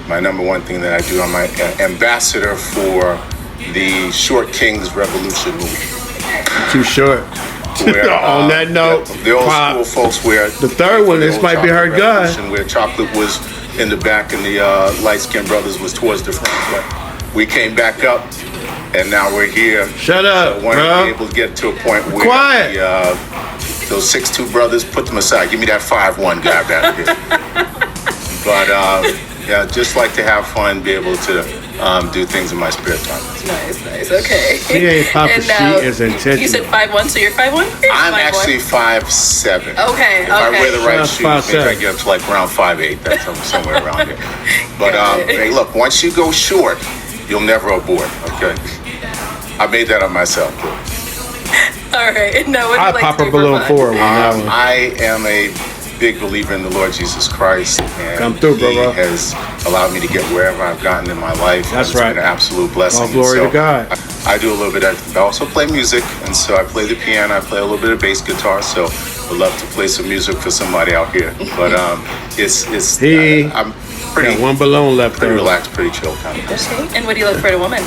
my number one thing that I do. I'm an ambassador for the Short Kings Revolution movement. Too short. Where, on that note, the old school folks where the third one, this might be her guy. Where chocolate was in the back and the light-skinned brothers was towards the front. But we came back up, and now we're here. Shut up, so I want to be able to get to a point where those 6'2" brothers, put them aside. Give me that 5'1" guy back here. But yeah, just like to have fun, be able to do things in my spare time. Nice, okay. She ain't Papa, she is intentional. You said 5'1", so you're 5'1"? I'm actually 5'7". Okay, If I wear the right shoes, maybe I 5'7". get up to like around 5'8". That's somewhere around here. But hey, look, once you go short, you'll never abort, okay? I made that up myself, too. All right. No, what I'll like pop a balloon for her. I am a big believer in the Lord Jesus Christ, and He has allowed me to get wherever I've gotten in my life. That's It's right. been an absolute blessing. All glory to God. I do a little bit of, I also play music, and so I play the piano, I play a little bit of bass guitar, so I'd love to play some music for somebody out here. But I'm pretty, one balloon left, pretty relaxed, pretty chill kind of person. Okay. And what do you look for in a woman?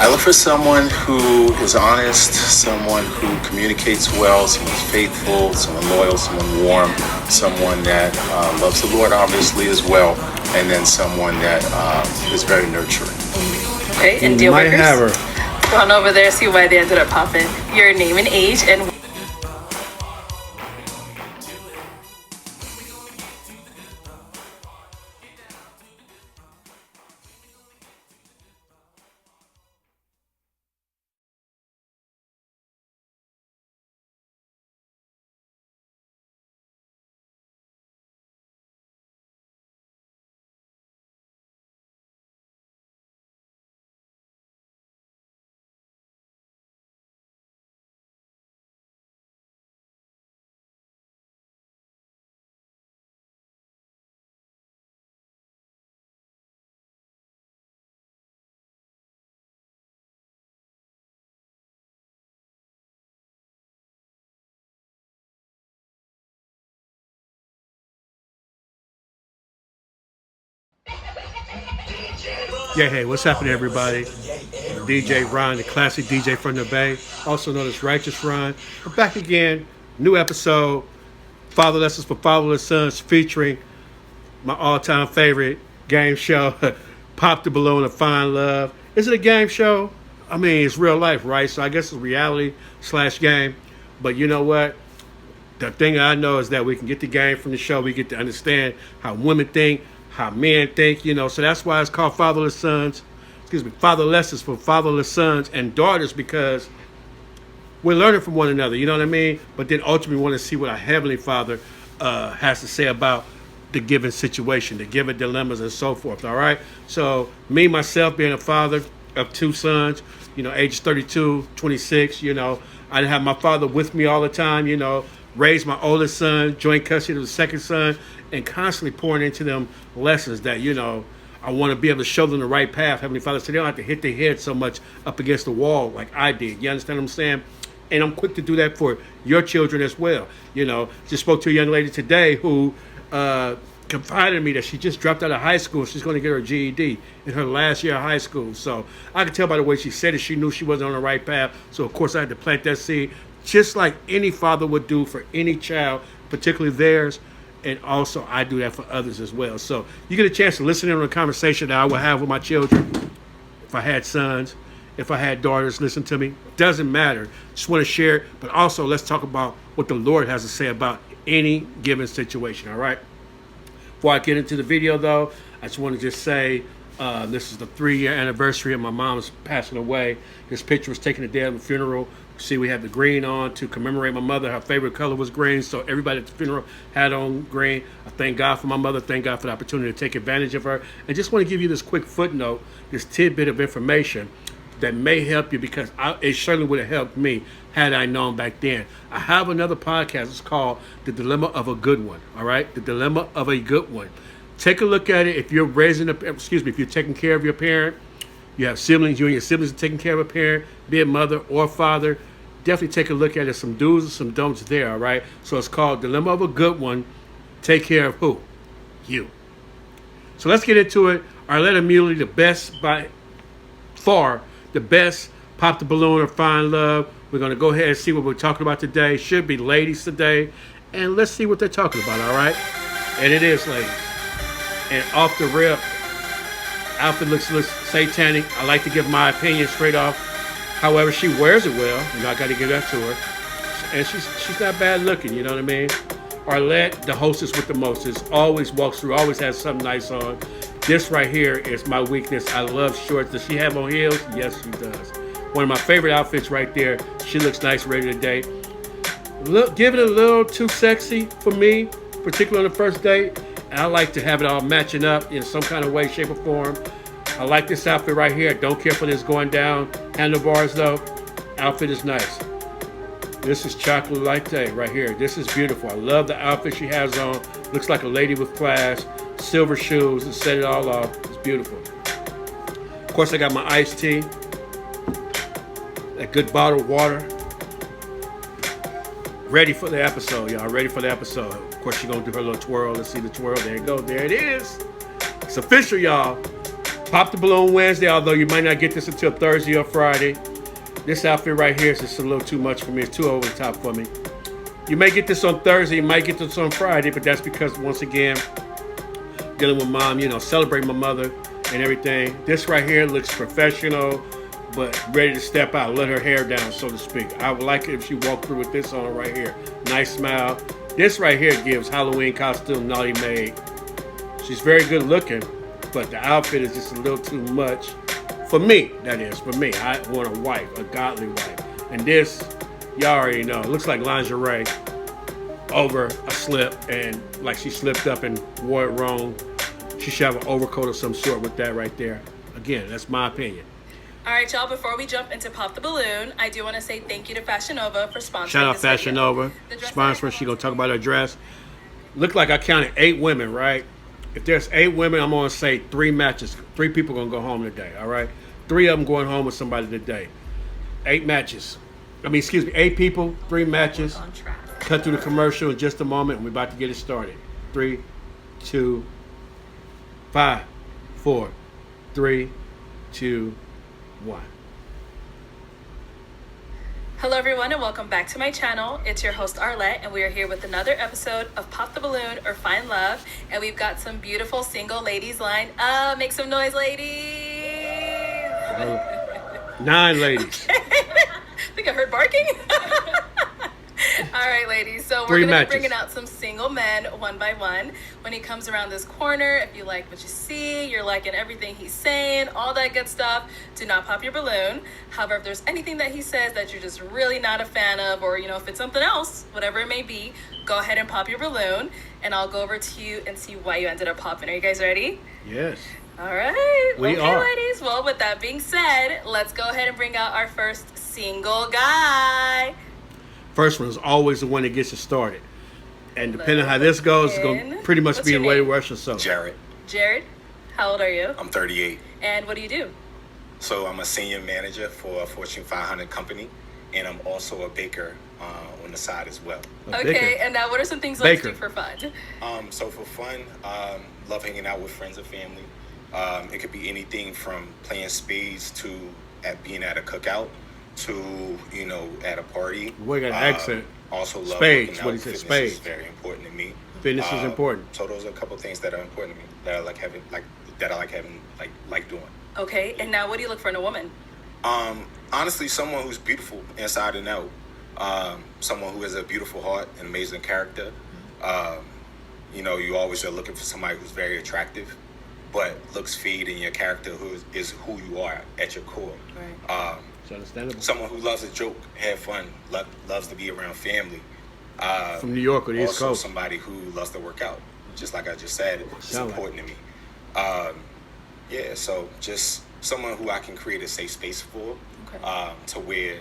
I look for someone who is honest, someone who communicates well, someone who's faithful, someone loyal, someone warm, someone that loves the Lord obviously as well, and then someone that is very nurturing. Okay, and deal breakers? Might have her. Go on over there, see why they ended up popping. Your name and age and... Yeah, hey, what's happening, everybody? DjRon, the classic DJ from the Bay, also known as Righteous Ron. We're back again, new episode, Father Lessons for Fatherless Sons, featuring my all-time favorite game show, Pop the Balloon and Find Love. Is it a game show? I mean, it's real life, right? So I guess it's reality/game. But you know what? The thing I know is that we can get the game from the show. We get to understand how women think, how men think, you know. So that's why it's called Fatherless Sons. Father Lessons for Fatherless Sons and Daughters, because we're learning from one another, you know what I mean? But then ultimately we want to see what our Heavenly Father has to say about the given situation, the given dilemmas and so forth, all right? So me, myself, being a father of two sons, you know, ages 32, 26, you know, I didn't have my father with me all the time, you know, raised my oldest son, joint custody of the second son, and constantly pouring into them lessons that, you know, I want to be able to show them the right path. Heavenly Father, so they don't have to hit their head so much up against the wall like I did. You understand what I'm saying? And I'm quick to do that for your children as well. You know, just spoke to a young lady today who confided in me that she just dropped out of high school. She's going to get her GED in her last year of high school. So I could tell by the way she said it, she knew she wasn't on the right path. So, of course, I had to plant that seed, just like any father would do for any child, particularly theirs. And also, I do that for others as well. So you get a chance to listen in on a conversation that I will have with my children. If I had sons, if I had daughters, listen to me. Doesn't matter. Just want to share it. But also, let's talk about what the Lord has to say about any given situation, all right? Before I get into the video, though, I just want to just say this is the 3-year anniversary of my mom's passing away. This picture was taken the day of the funeral. See, we had the green on to commemorate my mother. Her favorite color was green, so everybody at the funeral had on green. I thank God for my mother. Thank God for the opportunity to take advantage of her. And just want to give you this quick footnote, this tidbit of information that may help you, because it certainly would have helped me had I known back then. I have another podcast. It's called The Dilemma of a Good One, all right? The Dilemma of a Good One. Take a look at it. If you're if you're taking care of your parent, you have siblings, you and your siblings are taking care of a parent, be it mother or father, definitely take a look at it. Some do's and some don'ts there, all right? So it's called Dilemma of a Good One. Take care of who? You. So let's get into it. Arlette Amuli, the best by far, the best Pop the Balloon or Find Love. We're going to go ahead and see what we're talking about today. Should be ladies today. And let's see what they're talking about, all right? And it is ladies. And off the rip, outfit looks satanic. I like to give my opinion straight off. However, she wears it well. You know, I got to give that to her. And she's not bad looking, you know what I mean? Arlette, the hostess with the mostest, always walks through, always has something nice on. This right here is my weakness. I love shorts. Does she have on heels? Yes, she does. One of my favorite outfits right there. She looks nice, ready to date. Look, give it a little too sexy for me, particularly on the first date. And I like to have it all matching up in some kind of way, shape, or form. I like this outfit right here. Don't care for this going down. Handlebars though. Outfit is nice. This is chocolate latte right here. This is beautiful. I love the outfit she has on. Looks like a lady with class. Silver shoes to set it all off. It's beautiful. Of course, I got my iced tea. That good bottled water. Ready for the episode, y'all. Ready for the episode. Of course, she's going to do her little twirl. Let's see the twirl. There you go. There it is. It's official, y'all. Pop the Balloon Wednesday, although you might not get this until Thursday or Friday. This outfit right here is just a little too much for me. It's too over the top for me. You may get this on Thursday. You might get this on Friday, but that's because, once again, dealing with mom, you know, celebrating my mother and everything. This right here looks professional, but ready to step out, let her hair down, so to speak. I would like it if she walked through with this on right here. Nice smile. This right here gives Halloween costume naughty maid. She's very good looking, but the outfit is just a little too much. For me, that is, for me. I want a wife, a godly wife. And this, y'all already know, it looks like lingerie over a slip, and like she slipped up and wore it wrong. She should have an overcoat of some sort with that right there. Again, that's my opinion. All right, y'all, before we jump into Pop the Balloon, I do want to say thank you to Fashion Nova for sponsoring Shout out this Fashion video. Nova. The dress Sponsor, she gonna talk about her dress. Look like I counted 8 women, right? If there's 8 women, I'm gonna say 3 matches. 3 people gonna go home today, all right? 3 of them going home with somebody today. 8 matches. 8 people, 3 matches. On track. Cut through the commercial in just a moment, and we're about to get it started. 3, 2, 5, 4, 3, 2, 1. Hello, everyone, and welcome back to my channel. It's your host, Arlette, and we are here with another episode of Pop the Balloon or Find Love. And we've got some beautiful single ladies lined up. Make some noise, ladies. 9 ladies. I think I heard barking. All right, ladies. So we're 3 going to be matches. bringing out some single men one by one. When he comes around this corner, if you like what you see, you're liking everything he's saying, all that good stuff, do not pop your balloon. However, if there's anything that he says that you're just really not a fan of, or, you know, if it's something else, whatever it may be, go ahead and pop your balloon, and I'll go over to you and see why you ended up popping. Are you guys ready? Yes. All right. We okay, are. ladies. Well, with that being said, let's go ahead and bring out our first single guy. First one is always the one that gets you started. And depending on how this goes, it's going to pretty much What's be your a way to name? rush or so. Jared. Jared, how old are you? I'm 38. And what do you do? So I'm a senior manager for a Fortune 500 company, and I'm also a baker on the side as well. A Okay, baker. and now what are some things you like to Baker. do for fun? So for fun, love hanging out with friends and family. It could be anything from playing spades to being at a cookout to, you know, at a party. Boy, got an accent. Also love Spades, working out. what he said, Fitness spades. is very important to me. Fitness is important. So those are a couple of things that are important to me that I like having, like doing. Okay, and now what do you look for in a woman? Honestly, someone who's beautiful inside and out. Someone who has a beautiful heart and amazing character. You know, you always are looking for somebody who's very attractive, but looks feed in your character is who you are at your core. Right. It's understandable. Someone who loves to joke, have fun, loves to be around family. From New York or the East Also Coast. somebody who loves to work out. Just like I just said, it's Sound like important to me. Yeah, so just someone who I can create a safe space for, Okay. to where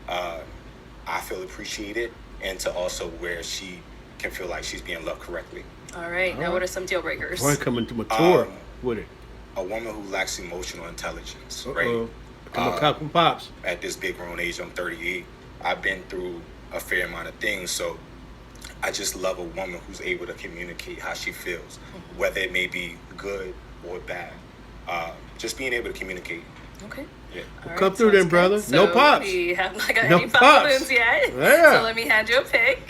I feel appreciated, and to also where she can feel like she's being loved correctly. All right, now what are some deal breakers? Boy, coming to mature with it. A woman who lacks emotional intelligence, Uh-oh. right? Come on, couple pops. At this big grown age, I'm 38. I've been through a fair amount of things, so I just love a woman who's able to communicate how she feels, whether it may be good or bad. Just being able to communicate. Okay. Yeah. All Come through then, sounds brother. good. No So pops. We have not got No any pop pops. balloons yet. Yeah. So let me hand you a pick.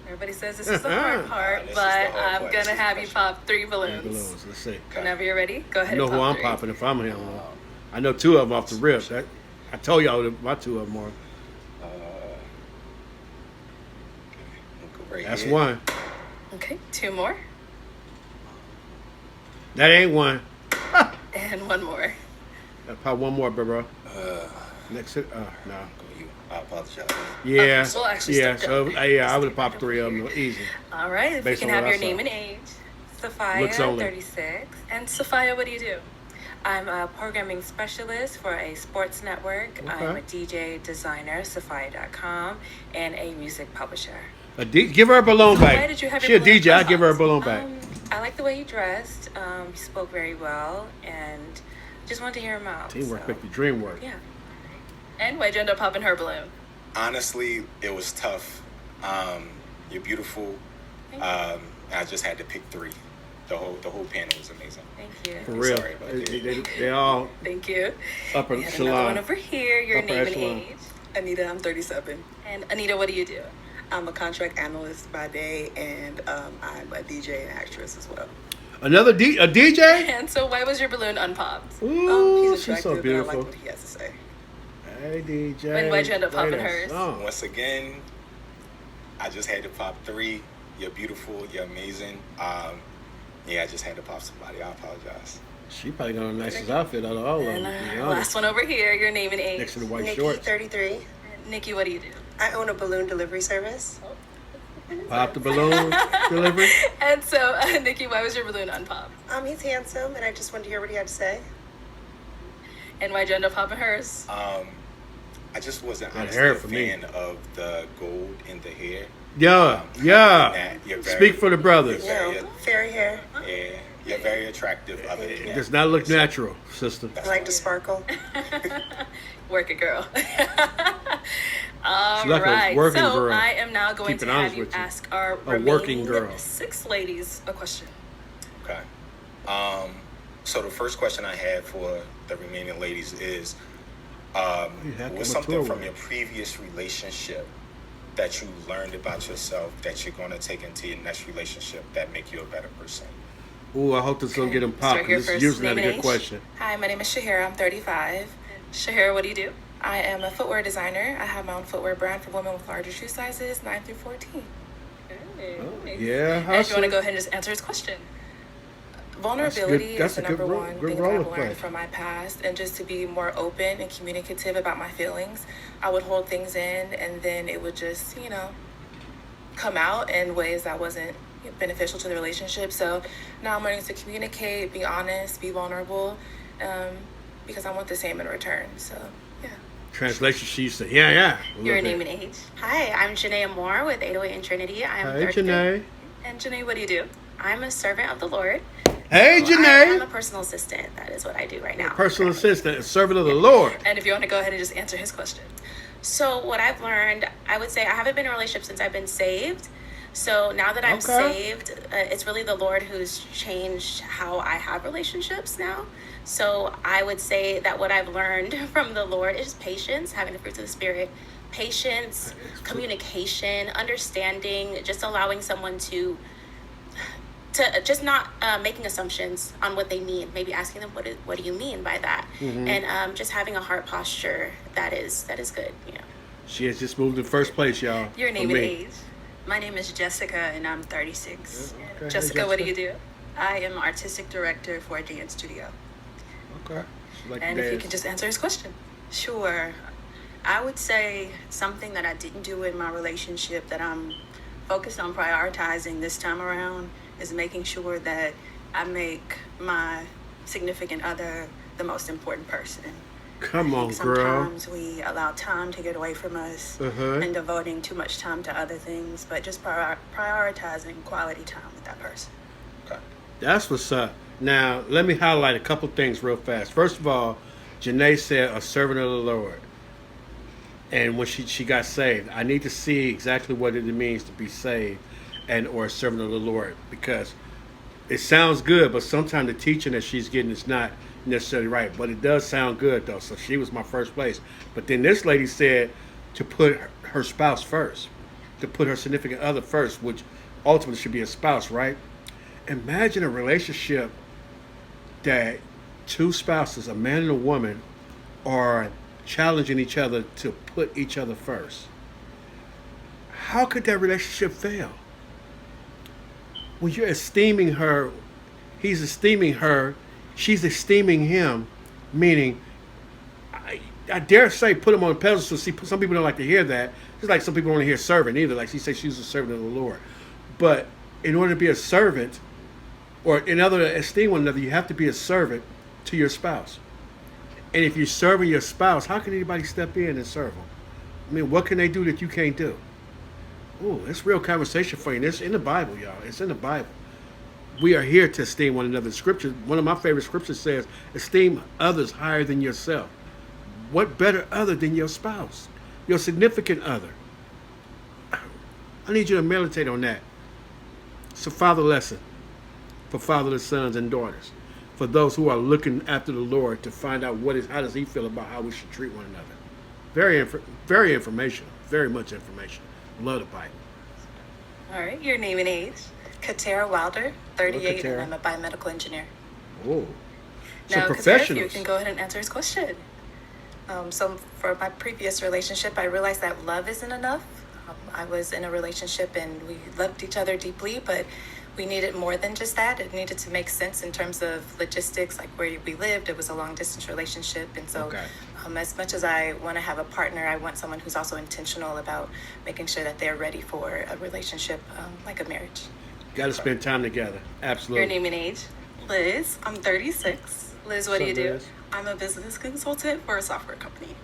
Everybody says this is the hard part, This is but the hard I'm part. gonna This is have the you question. pop 3 balloons. Balloons. Let's see. Whenever you're ready, go I ahead know and who pop I'm 3. popping if I'm here. I know 2 of them off the rip. I told y'all that my 2 of them are. Right That's here. 1. Okay, 2 more. That ain't 1. And 1 more. Gotta pop 1 more, bro. Next hit. No. I apologize. Yeah. We'll actually Yeah. step So down. yeah, I would have popped 3 of them easy. All right, if Based you on can have what I your name saw. and age. Sophia, Looks only. 36. And Sophia, what do you do? I'm a programming specialist for a sports network. I'm Okay. a DJ designer, Sophia.com, and a music publisher. Give her a balloon Why back. did you have She your a balloon DJ. I give her a balloon back. I like the way you dressed. You spoke very well, and just wanted to hear him out. Teamwork so, make the dream work. Yeah. And why'd you end up popping her balloon? Honestly, it was tough. You're beautiful. I just had to pick 3. The whole panel was amazing. Thank you. For real. Sorry about that. They all Thank you. upper We had another one echelon. over here. Your Upper name echelon. and age. Anita, I'm 37. And Anita, what do you do? I'm a contract analyst by day, and I'm a DJ and actress as well. Another a DJ? And so why was your balloon unpopped? Ooh, He's she's attractive, so and I beautiful. like what he has to say. Hey DJ. And why'd you end up Play popping that hers? song. Once again, I just had to pop 3. You're beautiful. You're amazing. Yeah, I just had to pop somebody. I apologize. She probably got the nicest outfit out of all of them. And to be last honest. one over here. Your name and age. Next to the white Nikki, shorts. 33. And Nikki, what do you do? I own a balloon delivery service. Pop the balloon delivery. And so, Nikki, why was your balloon unpopped? He's handsome, and I just wanted to hear what he had to say. And why'd you end up popping hers? I just wasn't That honestly hair a for me. fan of the gold in the hair. Yeah. You're very- Speak for the brothers. You know, fairy hair. Yeah, you're very attractive other than that. Does not look natural, sister. I like to sparkle. Work it, girl. All She's like a right. working So girl. I am now going Keep it to honest have you with you. ask our working remaining girl. 6 ladies a question. Okay. So the first question I had for the remaining ladies is, have to what's mature something from with your previous relationship that you learned about yourself that you're going to take into your next relationship that make you a better person? Ooh, I hope this don't get them Start popped. here This is first. usually not a Name and good age. question. Hi, my name is Shahira. I'm 35. Shahira, what do you do? I am a footwear designer. I have my own footwear brand for women with larger shoe sizes, 9 through 14. Yeah, And if you want to go ahead and just answer his question. Vulnerability That's is a the good number ro- one good thing that role I've to play. learned from my past, and just to be more open and communicative about my feelings. I would hold things in, and then it would just, come out in ways that wasn't beneficial to the relationship. So now I'm learning to communicate, be honest, be vulnerable, because I want the same in return. So, yeah. Translation, she used to, yeah. a Your little name bit. and age. Hi, I'm Janae Moore with 808 in Trinity. I'm Hey, 33. Janae. And Janae, what do you do? I'm a servant of the Lord. Hey, I'm a Janae. personal assistant. That is what I do right now. Personal assistant, a servant of the Lord. And if you want to go ahead and just answer his question. So what I've learned, I would say I haven't been in a relationship since I've been saved. So now that I'm Okay. saved, it's really the Lord who's changed how I have relationships now. So I would say that what I've learned from the Lord is patience, having the fruits of the Spirit, patience, communication, understanding, just allowing someone to just not making assumptions on what they mean, maybe asking them what do you mean by that, and just having a heart posture that is good, She has just moved to first place, y'all. Your for name and me. age. My name is Jessica, and I'm 36. Okay, Jessica, hey, what do you do? I am artistic director for a dance studio. Okay. She like And to if you dance. can just answer his question. Sure. I would say something that I didn't do in my relationship that I'm focused on prioritizing this time around is making sure that I make my significant other the most important person. Come on, girl. Sometimes we allow time to get away from us Uh-huh. and devoting too much time to other things, but just prioritizing quality time with that person. Okay. That's what's up. Now, let me highlight a couple things real fast. First of all, Janae said a servant of the Lord. And when she got saved, I need to see exactly what it means to be saved and or a servant of the Lord. Because It sounds good, but sometimes the teaching that she's getting is not necessarily right. But it does sound good, though. So she was my first place. But then this lady said to put her spouse first, to put her significant other first, which ultimately should be a spouse, right? Imagine a relationship that two spouses, a man and a woman, are challenging each other to put each other first. How could that relationship fail? When you're esteeming her, he's esteeming her, she's esteeming him, meaning, I dare say, put him on a pedestal. See, some people don't like to hear that. Just like some people don't want to hear servant either. Like she says, she's a servant of the Lord. But in order to be a servant, or in order to esteem one another, you have to be a servant to your spouse. And if you're serving your spouse, how can anybody step in and serve them? I mean, what can they do that you can't do? Ooh, it's real conversation for you. It's in the Bible, y'all. It's in the Bible. We are here to esteem one another. Scripture, one of my favorite scriptures says, esteem others higher than yourself. What better other than your spouse, your significant other? I need you to meditate on that. It's a father lesson for fatherless sons and daughters, for those who are looking after the Lord to find out how does he feel about how we should treat one another. Very informational, very much information. Love the Bible. All right, your name and age. Katera Wilder, 38, Katera. and I'm a biomedical engineer. Oh, Now, some Katera, professionals. you can go ahead and answer his question. So for my previous relationship, I realized that love isn't enough. I was in a relationship and we loved each other deeply, but we needed more than just that. It needed to make sense in terms of logistics, like where we lived. It was a long distance relationship. And so Okay. as much as I want to have a partner, I want someone who's also intentional about making sure that they're ready for a relationship, like a marriage. Got to spend time together. Absolutely. Your name and age. Liz, I'm 36. Liz, what do you do? Liz? I'm a business consultant for a software company.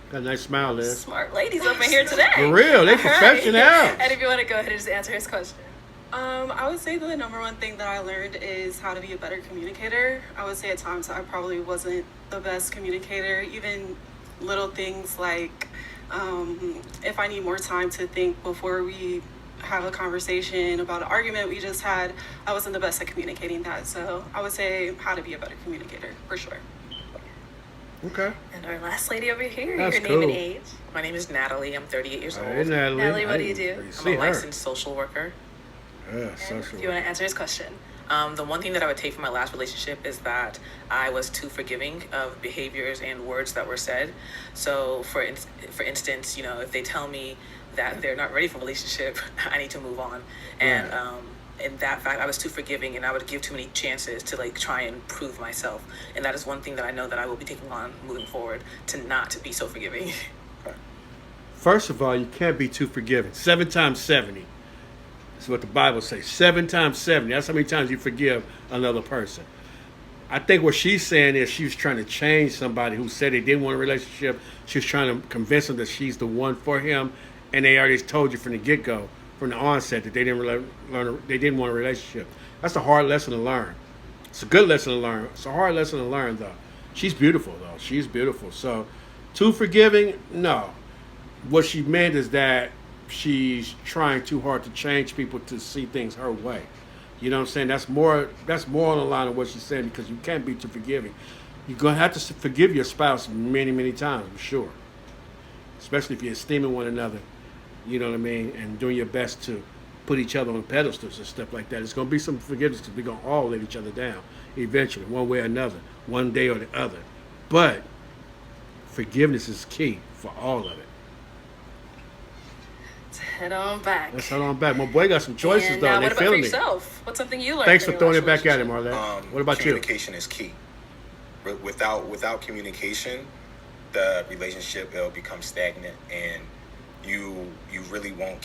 Got a nice smile, Liz. Smart ladies up in here today. For real, they All right. professionals. And if you want to go ahead and just answer his question. I would say that the number one thing that I learned is how to be a better communicator. I would say at times I probably wasn't the best communicator. Even little things like if I need more time to think before we have a conversation about an argument we just had, I wasn't the best at communicating that. So I would say how to be a better communicator, for sure. Okay. And our last lady over here, That's your name and cool. age. My name is Natalie. I'm 38 years old. Hey, Natalie. Natalie, what do I you do? didn't I'm see a her. licensed social worker. Yeah, And social. if you want to answer his question. The one thing that I would take from my last relationship is that I was too forgiving of behaviors and words that were said. So, for instance, if they tell me that they're not ready for a relationship, I need to move on. And in that fact, I was too forgiving, and I would give too many chances to try and prove myself. And that is one thing that I know that I will be taking on moving forward, to not be so forgiving. First of all, you can't be too forgiving. 7 times 70. That's what the Bible says. 7 times 70. That's how many times you forgive another person. I think what she's saying is she was trying to change somebody who said they didn't want a relationship. She was trying to convince them that she's the one for him, and they already told you from the get-go, from the onset, that they didn't want a relationship. That's a hard lesson to learn. It's a good lesson to learn. It's a hard lesson to learn, though. She's beautiful, though. She's beautiful. So, too forgiving? No. What she meant is that she's trying too hard to change people to see things her way. You know what I'm saying? That's more on the line of what she's saying, because you can't be too forgiving. You're going to have to forgive your spouse many, many times, I'm sure. Especially if you're esteeming one another, you know what I mean, and doing your best to put each other on pedestals and stuff like that. It's going to be some forgiveness, because we're going to all let each other down eventually, one way or another, one day or the other. But forgiveness is key for all of it. Let's head on back. Let's head on back. My boy got some choices, And though. now, And they what about for feeling it. yourself? What's something you learned? Thanks from for your throwing it last back at him, relationship? Arlette. What about you? Communication is key. Without communication, the relationship will become stagnant, and you really won't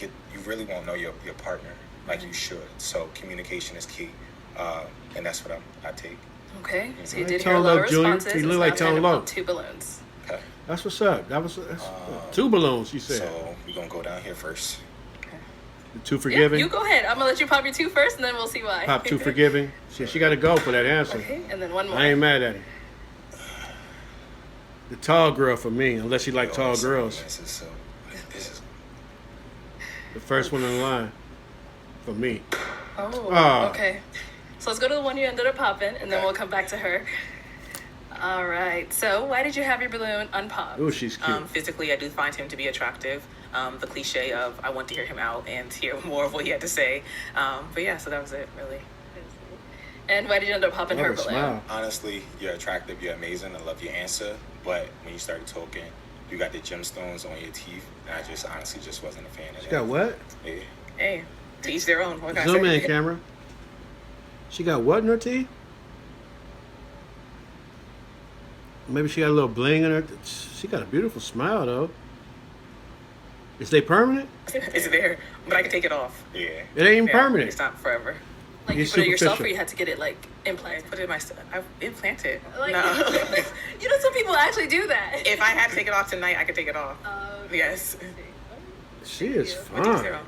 know your partner like you should. So communication is key, and that's what I take. Okay, so you Alright, did hear a lot of Tone Loc, Junior. responses. You It's look now like time Tone to Loc. pump 2 balloons. Okay. That's what's up. That's 2 balloons, you said. So we're gonna go down here first. The 2 Yeah, forgiving. you go ahead. I'm gonna let you pop your 2 first, and then we'll see why. Pop 2 forgiving. She got to go for that answer. Okay, and then one more. I ain't mad at it. The tall girl for me, unless you like tall girls. This is The first one in line for me. Oh, Ah. okay. So let's go to the one you ended up popping, and then Okay. we'll come back to her. All right. So why did you have your balloon unpopped? Oh, she's cute. Physically, I do find him to be attractive. The cliche of I want to hear him out and hear more of what he had to say. But yeah, so that was it, really. And why did you end up popping Love her her balloon? smile. Honestly, you're attractive, you're amazing, I love your answer. But when you started talking, you got the gemstones on your teeth, and I just honestly just wasn't a fan of She that. got what? Yeah. Hey, to each their own. What can I Zoom say? in, camera. She got what in her teeth? Maybe she got a little bling in her. She got a beautiful smile though. Is they permanent? It's there, but I can take it off. Yeah. It ain't even Yeah, permanent. It's not forever. Like You're you put it yourself, superficial. or you had to get it like implanted? Put it in my. I implant it. Like, No. you know, some people actually do that. If I had to take it off tonight, I could take it off. Okay. Yes. She is But to each their fine. own.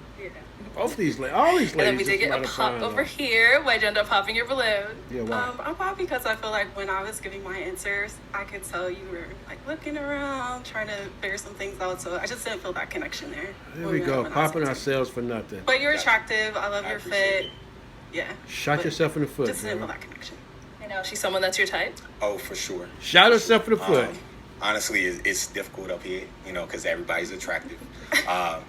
Both these, all these ladies. And then we did just get a about pop fine, over though. here. Why'd you end up popping your balloon? Yeah, why? I'm popped because I feel like when I was giving my answers, I could tell you were like looking around, trying to figure some things out. So I just didn't feel that connection there. There when we go, when I was popping answering. ourselves for nothing. But you're attractive. I love I your appreciate fit. it. Yeah. Shot But yourself in the foot, Just didn't feel girl. that connection. You know, she's someone that's your type. Oh, for sure. Shot herself in the foot. Honestly, it's difficult up here, you know, because everybody's attractive.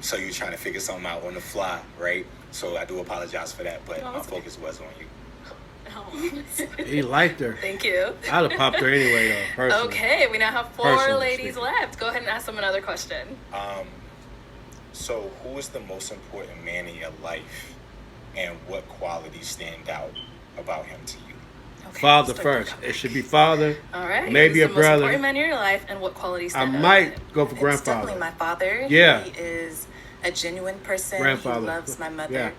So you're trying to figure something out on the fly, right? So I do apologize for that, but my focus was on you. Oh. He liked her. Thank you. I'd have popped her anyway, though. Personally. Okay, we now have four Personally ladies speaking. left. Go ahead and ask them another question. So who is the most important man in your life, and what qualities stand out about him to you? Okay, Father let's start first. there. It should be father. All right. Maybe Who's a the brother. most important man in your life, and what qualities I stand out? might go for It's grandfather. definitely my father. Yeah. He is a genuine person. Grandfather. He loves my mother. Yeah.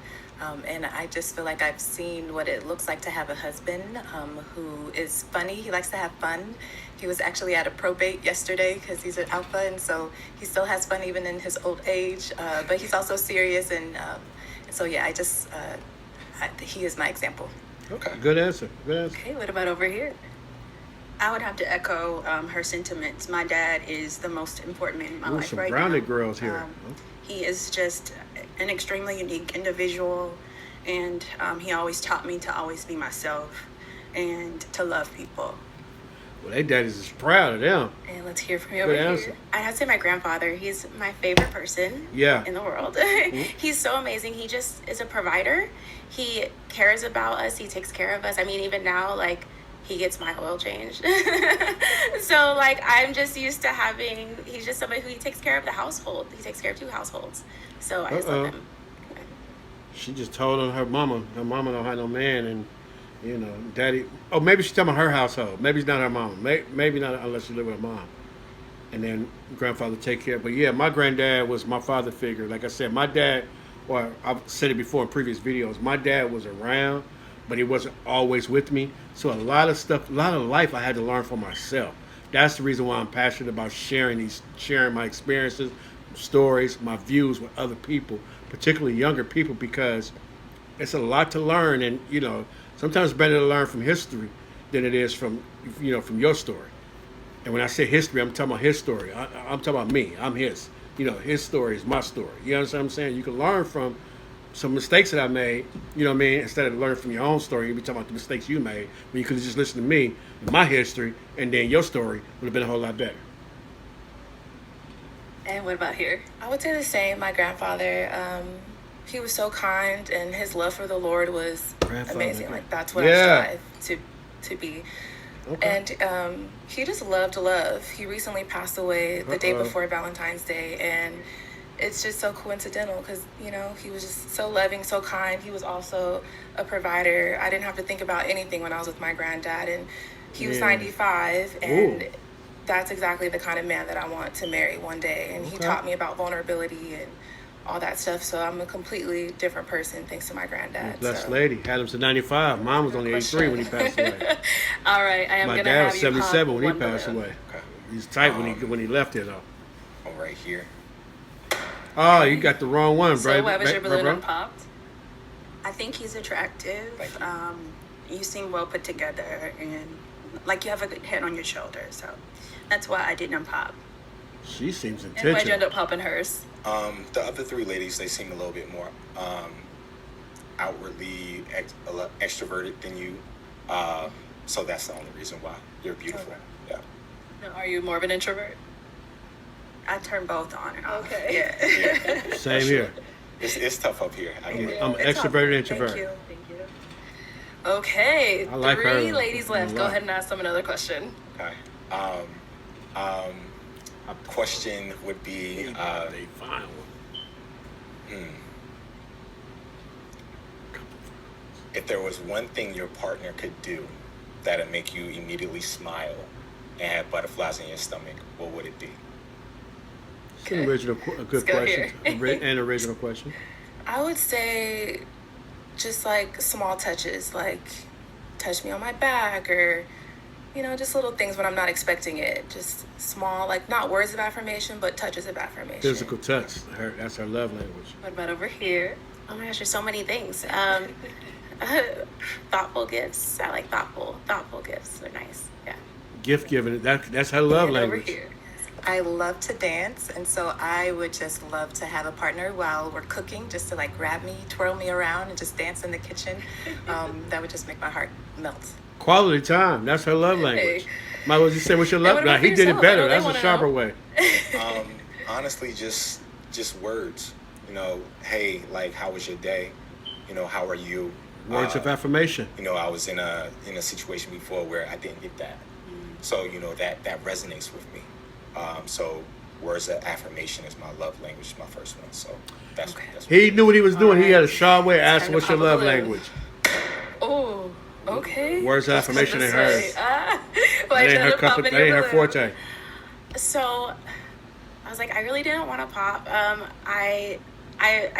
And I just feel like I've seen what it looks like to have a husband who is funny. He likes to have fun. He was actually at a probate yesterday because he's an alpha, and so he still has fun even in his old age. But he's also serious, and so yeah, he is my example. Okay. Good answer. Good answer. Okay, what about over here? I would have to echo her sentiments. My dad is the most important man in my Ooh, life some right grounded now. girls here. He is just an extremely unique individual, and he always taught me to always be myself and to love people. Well, they daddies is proud of them. And let's hear from you Good over answer. here. I'd have to say my grandfather. He's my favorite person Yeah. in the world. He's so amazing. He just is a provider. He cares about us. He takes care of us. I mean, even now, like, he gets my oil changed. So, like, I'm just used to he's just somebody who he takes care of the household. He takes care of 2 households. So I just Uh-oh. love him. She just told on her mama. Her mama don't have no man, and you know, daddy. Oh, maybe she's talking about her household. Maybe it's not her mama. Maybe not unless she live with her mom. And then grandfather take care. But yeah, my granddad was my father figure. Like I said, my dad, or I've said it before in previous videos, my dad was around, but he wasn't always with me. So a lot of stuff, a lot of life I had to learn for myself. That's the reason why I'm passionate about sharing my experiences, stories, my views with other people, particularly younger people, because it's a lot to learn. And, you know, sometimes it's better to learn from history than it is from your story. And when I say history, I'm talking about his story. I'm talking about me. I'm his. You know, his story is my story. You understand what I'm saying? You can learn from some mistakes that I made, you know what I mean? Instead of learning from your own story, you'd be talking about the mistakes you made. When you could have just listened to me and my history, and then your story would have been a whole lot better. And what about here? I would say the same. My grandfather, he was so kind, and his love for the Lord was Grandfather, amazing. okay. Like, that's what Yeah. I strive to be. Okay. And he just loved love. He recently passed away the day Uh-oh. before Valentine's Day, and it's just so coincidental because, you know, he was just so loving, so kind. He was also a provider. I didn't have to think about anything when I was with my granddad, and he was Yeah. 95, and Ooh. that's exactly the kind of man that I want to marry one day. And he Okay. taught me about vulnerability and all that stuff. So I'm a completely different person thanks to my granddad. Blessed so. lady. Had him to 95. Mom was only 83 when he passed away. All right, I am My gonna dad have was you pop 77 when he one passed balloon. away. Okay. He's tight when he left here, though. Oh, right here. Oh, you got the wrong one, bro. So why was your balloon bro. unpopped? I think he's attractive. Thank you. You seem well put together, and like you have a good head on your shoulder. So that's why I didn't pop. She seems And why'd you end intentional. up popping hers? The other 3 ladies, they seem a little bit more outwardly extroverted than you. So that's the only reason why you're beautiful. Okay. Yeah. Now, are you more of an introvert? I turn both on and off. Okay. Yeah. Same here. It's tough up here. I get it. I'm an It's all extroverted good. introvert. Thank you. Okay. I like her 3 ladies left. a Go lot. ahead and ask them another question. Okay. Question would be, They fine one. if there was one thing your partner could do that'd make you immediately smile and have butterflies in your stomach, what would it be? It's an original, a good Let's go question. here. An original question. I would say just like small touches, like touch me on my back or, you know, just little things when I'm not expecting it. Just small, like not words of affirmation, but touches of affirmation. Physical touch. That's her love language. What about over here? Oh my gosh, there's so many things. Thoughtful gifts. I like thoughtful gifts. They're nice. Yeah. Gift giving. That's her love And over language. here. I love to dance, and so I would just love to have a partner while we're cooking, just to like grab me, twirl me around, and just dance in the kitchen. That would just make my heart melt. Quality time. That's her love language. Might as well just say what's your Hey, love. what Now, about he for did it yourself? I better. know they That's a wanna sharper know. way. Honestly, just words. You know, hey, like, how was your day? You know, how are you? Words of affirmation. You know, I was in a situation before where I didn't get that. So, you know, that resonates with me. So words of affirmation is my love language, my first one. So that's He knew what he was doing. He had a sharp way. Asked, Time to "What's your pop a love balloon. language?" Oh, okay. Words of affirmation ain't hers. That That ain't her cup. That ain't her forte. So I was like, I really didn't want to pop. I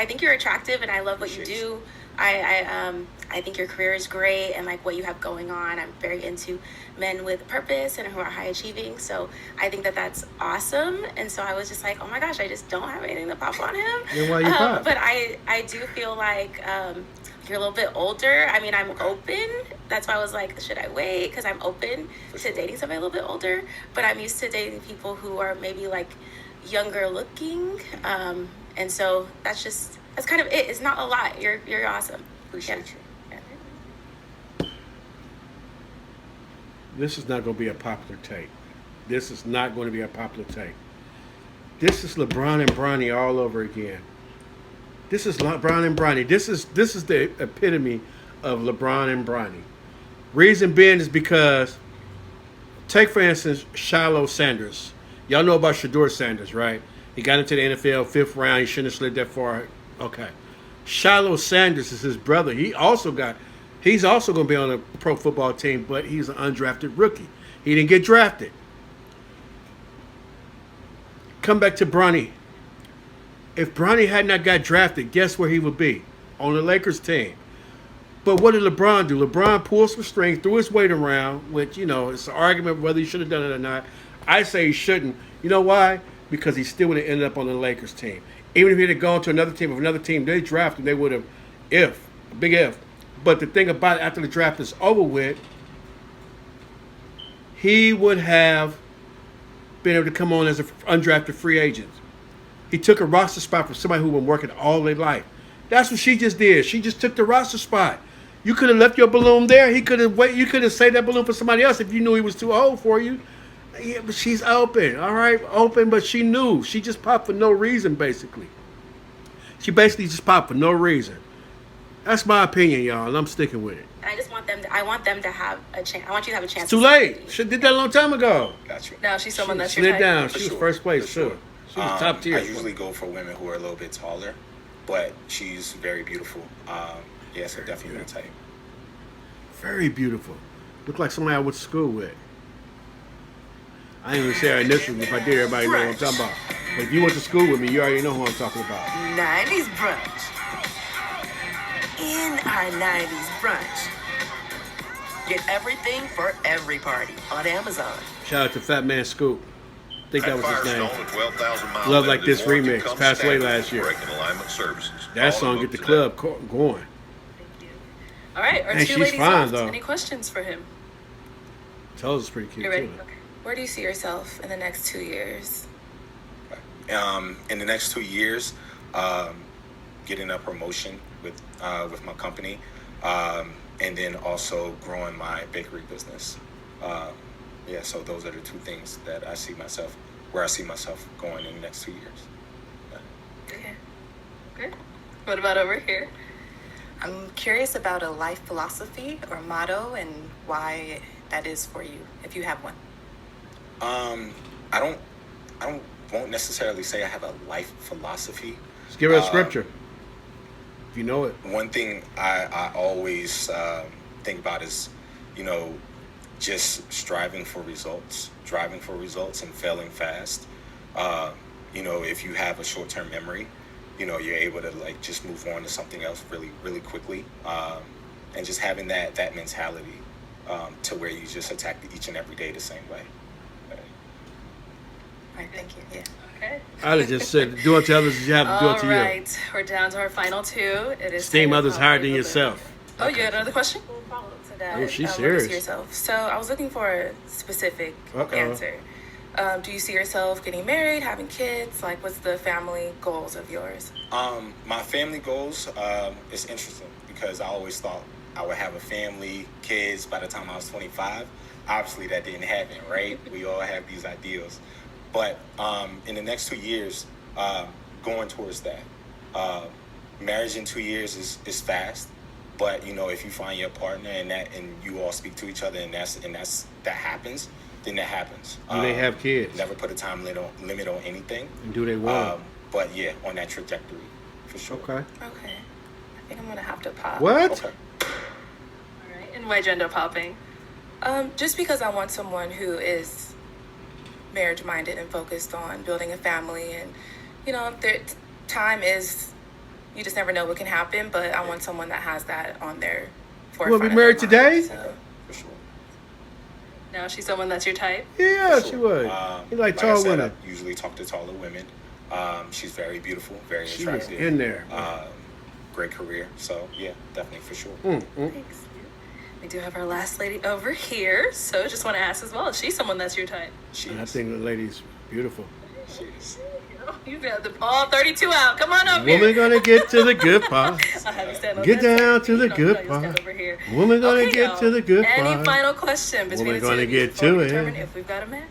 think you're attractive and I love what you do. I think your career is great and like what you have going on. I'm very into men with purpose and who are high achieving. So I think that that's awesome. And so I was just like, oh my gosh, I just don't have anything to pop on him. Then why you pop? But I do feel like you're a little bit older. I mean, I'm open. That's why I was like, should I wait? Because I'm open to dating somebody a little bit older. But I'm used to dating people who are maybe like younger looking. And so that's kind of it. It's not a lot. You're awesome. Appreciate you. This is not going to be a popular take. This is not going to be a popular take. This is LeBron and Bronny all over again. This is LeBron and Bronny. This is the epitome of LeBron and Bronny. Reason being is because, take for instance, Shiloh Sanders. Y'all know about Shedeur Sanders, right? He got into the NFL 5th round. He shouldn't have slid that far. Okay. Shiloh Sanders is his brother. He's also going to be on a pro football team, but he's an undrafted rookie. He didn't get drafted. Come back to Bronny. If Bronny had not got drafted, guess where he would be? On the Lakers team. But what did LeBron do? LeBron pulled some strings, threw his weight around, which, you know, it's an argument whether he should have done it or not. I say he shouldn't. You know why? Because he still would have ended up on the Lakers team. Even if he had gone to another team, if another team they drafted him, they would have, big if. But the thing about it, after the draft is over with, he would have been able to come on as an undrafted free agent. He took a roster spot from somebody who had been working all their life. That's what she just did. She just took the roster spot. You could have left your balloon there. You could have saved that balloon for somebody else if you knew he was too old for you. Yeah, but she's open, all right? Open, but she knew. She just popped for no reason, basically. She basically just popped for no reason. That's my opinion, y'all, and I'm sticking with it. And I just want them to have a chance. I want you to have a chance. It's too late. She did that a long time ago. Got you. Now she's someone She that's your slid type. down. For She was sure. first place, For sure. sure. She was top tier. I usually go for women who are a little bit taller, but she's very beautiful. Yeah, so definitely my type. Very beautiful. Look like somebody I went to school with. I didn't even say her initials. If I did, everybody know what I'm talking about. But if you went to school with me, you already know who I'm talking about. 90s brunch. In our 90s brunch. Get everything for every party on Amazon. Shout out to Fat Man Scoop. I think that was his name. Firestone, a 12,000 mile Love Like limited This warranty remix, comes passed away standard last year. Brake and alignment services. That All song of get the them club today. going. All right, our And two she's ladies fine, left. though. Any questions for him? Tells us pretty cute You ready? too. Okay. Where do you see yourself in the next 2 years? In the next 2 years, getting a promotion with my company, and then also growing my bakery business. Yeah, so those are the two things that I see myself going in the next 2 years. Okay. Good. What about over here? I'm curious about a life philosophy or motto and why that is for you, if you have one. I won't necessarily say I have a life philosophy. Just give her a scripture. If you know it. One thing I always think about is, just striving for results and failing fast. If you have a short-term memory, you're able to just move on to something else really, really quickly. And just having that mentality to where you just attack each and every day the same way. All right, thank you. Yeah. Okay. I'd have just said, do unto others as you have to do unto All you. right, we're down to our final two. It is Esteem time to others pop higher your than balloon. yourself. Oh, you had another question? To that. Oh, she's What do you see serious. yourself? So I was looking for a specific Uh-oh. answer. Do you see yourself getting married, having kids? Like, what's the family goals of yours? My family goals is interesting because I always thought I would have a family, kids by the time I was 25. Obviously, that didn't happen, right? We all have these ideals. But in the next 2 years, going towards that. Marriage in 2 years is fast. But, if you find your partner and you all speak to each other and that happens, then that happens. Do they have kids? Never put a time limit on anything. And do they want But yeah, on that trajectory, for sure. Okay. Okay. I think I'm going to have to pop. What? Okay. All right. And why gender popping? Just because I want someone who is marriage-minded and focused on building a family. And, time is, you just never know what can happen, but I want someone that has that on their forefront. wanna be of their married mind, today? so. For sure. Now she's someone that's your type? Yeah, For she sure. would. You like I tall said, women. I usually talk to taller women. She's very beautiful, very She is attractive. in there. Great career. So yeah, definitely for sure. Thanks. We do have our last lady over here, so just want to ask as well, is she someone that's your type? She I is. think the lady's beautiful. She is. You got all 32 out. Come on up Woman here. gonna get to the good part. I'll have you stand on Get that down side. to the No, good you stand part. over here. Woman gonna Okay, get y'all. to the good Any part. final question between Woman the two gonna of you get before to we it. determine if we've got a match?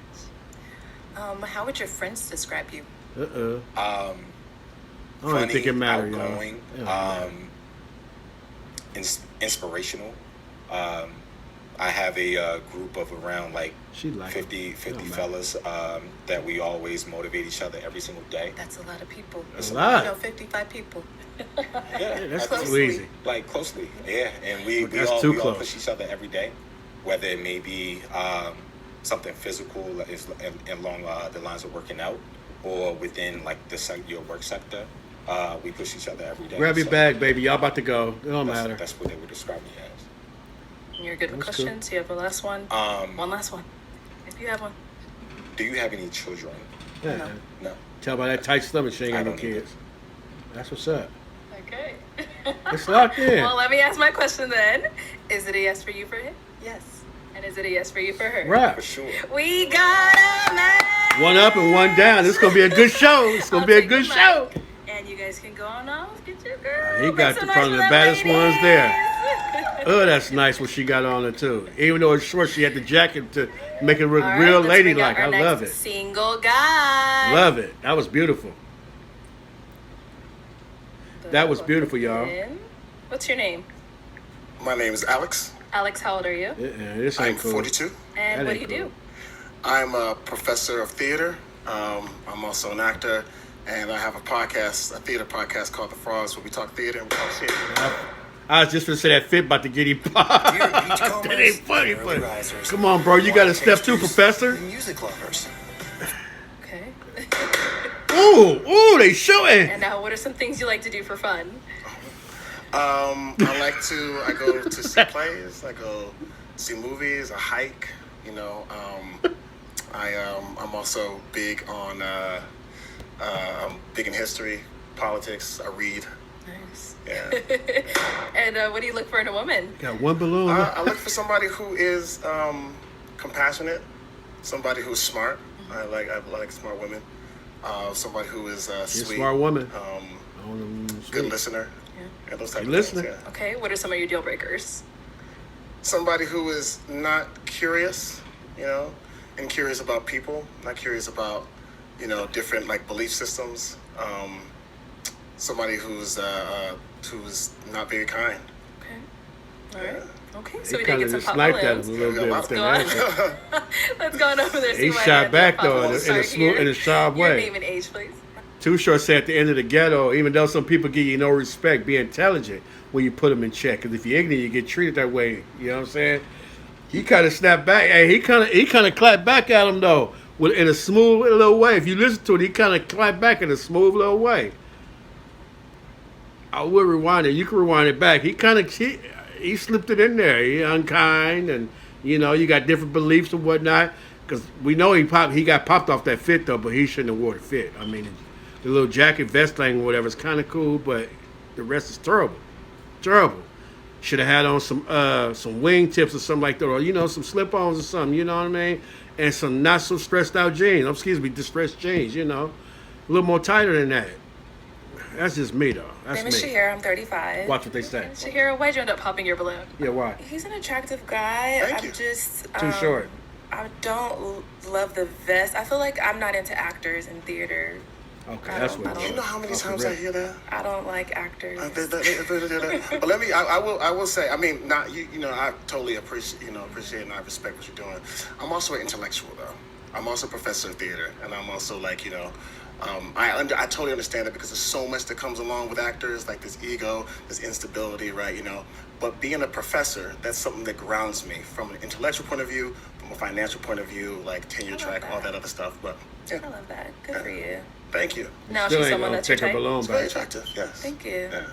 How would your friends describe you? Uh-oh. I don't Funny, think it matters, y'all. outgoing, Yeah. Inspirational. I have a group of around She like 50 it. Don't matter. fellas that we always motivate each other every single day. That's a lot of people. That's a lot. 55 people. Yeah, That's absolutely. too easy. Closely, yeah. And we That's all too we all close. push each other every day, whether it may be something physical along the lines of working out, or within your work sector. We push each other every day. Grab your So bag, baby. Y'all about to go. It don't matter. That's what they would describe me as. And you're good with That's cool. questions. You have a last one. One last one. If you have one. Do you have any children? Yeah. No. Tell by that tight stomach she ain't got no I don't either. kids. That's what's up. Okay. It's locked in. Well, let me ask my question then. Is it a yes for you for him? Yes. And is it a yes for you for her? Right. For sure. We got a match. One up and one down. This gonna be a good show. It's gonna I'll be a take good the show. mic. And you guys can go on off. Get your girl. He Make got some the noise probably for the them baddest ones there. ladies. Oh, that's nice what she got on her too. Even though it's short, she had the jacket to make it look All right, real let's bring ladylike. out our I love next it. Single guy. Love it. That was beautiful. That was beautiful, y'all. What's your name? My name is Alex. Alex, how old are you? This I'm ain't cool. 42. And That what do ain't you cool. do? I'm a professor of theater. I'm also an actor, and I have a theater podcast called The Frogs, where we talk theater and we talk shit. I was just gonna say that fit about to get him popped. Dear beachcombers, That ain't funny, early but risers, come on, bro. You got to step two, podcasters, Professor. and music lovers. Okay. Ooh, they shooting. And now, what are some things you like to do for fun? I go to see plays, I go see movies, I hike, I'm also big on, I'm big in history, politics, I read. Nice. Yeah. And what do you look for in a woman? Got one balloon. I look for somebody who is compassionate, somebody who's smart. I like smart women. Somebody who is She's a sweet. smart woman. Good listener. Yeah, those type You of things, listening? yeah. Okay, what are some of your deal breakers? Somebody who is not curious, you know, and curious about people, not curious about, you know, different like belief systems. Somebody who's not very kind. Okay. All right. Okay, so He we did kind get of some just pop sniped at him a balloons. little bit. Let's with go that on. answer. Let's go on over there. See He what shot hands back pop though balloons in a start smooth, here. in a sharp Your way. name and age, please. Too Short said at the end of the ghetto, even though some people give you no respect, be intelligent when you put them in check. Because if you're ignorant, you get treated that way. You know what I'm saying? He kind of snapped back. Hey, he kind of clapped back at him though, in a smooth little way. If you listen to it, he kind of clapped back in a smooth little way. I will rewind it. You can rewind it back. He slipped it in there. He unkind, and you know you got different beliefs and whatnot. Because we know he got popped off that fit though, but he shouldn't have wore the fit. I mean, the little jacket vest thing or whatever is kind of cool, but the rest is terrible. Terrible. Should have had on some wing tips or something like that, or you know some slip-ons or something. You know what I mean? And some not so stressed out jeans. Excuse me, distressed jeans. You know, a little more tighter than that. That's just me though. That's Name is me. Shahira. I'm 35. Watch what they say. Shahira, why'd you end up popping your balloon? Yeah, why? He's an attractive guy. Thank you. Too short. I don't love the vest. I feel like I'm not into actors in theater. Okay, that's what. You know how many times I hear that? I don't like actors. But let me. I will say. I mean, not you. You know, I totally appreciate and I respect what you're doing. I'm also an intellectual though. I'm also a professor of theater, and I'm also like I totally understand it because there's so much that comes along with actors, like this ego, this instability, right? You know, but being a professor, that's something that grounds me from an intellectual point of view, from a financial point of view, like tenure track, all that other stuff. But yeah, I love that. Good for you. thank you. Now Still she's ain't someone gonna that's your take her type. balloon It's very back. attractive. Yes. Thank you. Yeah.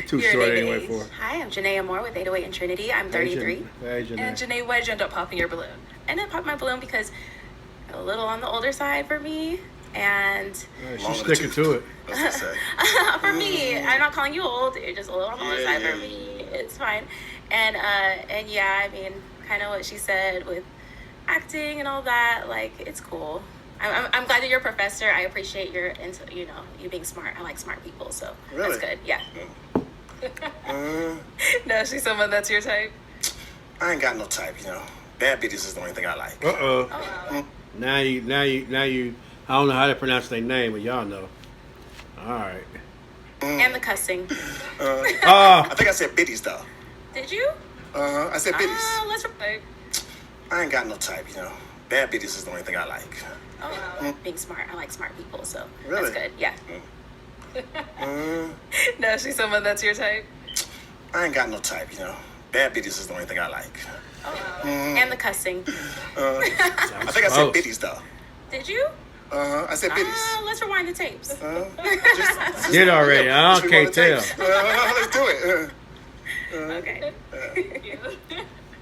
Too Your short name and anyway age. for her. Hi, I'm Janaea Moore with 808 in Trinity. I'm 33. Hey, Janae. And Janae, why'd you end up popping your balloon? I ended up popping my balloon because a little on the older side for me. And All right, Long she's in the sticking tooth. to it. That's what I say. for me, I'm not calling you old. You're just a little on the older Yeah, side yeah, for me. It's fine. And yeah, I mean, kind of what she said with acting and all that. Like, it's cool. I'm glad that you're a professor. I appreciate your, you being smart. I like smart people, so Really? that's good. Yeah. Now she's someone that's your type. I ain't got no type, you know. Bad bitches is the only thing I like. Now you. I don't know how to pronounce their name, but y'all know. All right. And the cussing. I think I said biddies though. Did you? I said biddies. Let's. I ain't got no type, you know. Bad bitches is the only thing I like. Being smart. I like smart people, so Really? that's good. Yeah. Now she's someone that's your type. I ain't got no type, you know. Bad bitches is the only thing I like. And the cussing. I think I said biddies though. Did you? I said biddies. Let's rewind the tapes. Did already. I Just can't tell. Let's do it. Okay.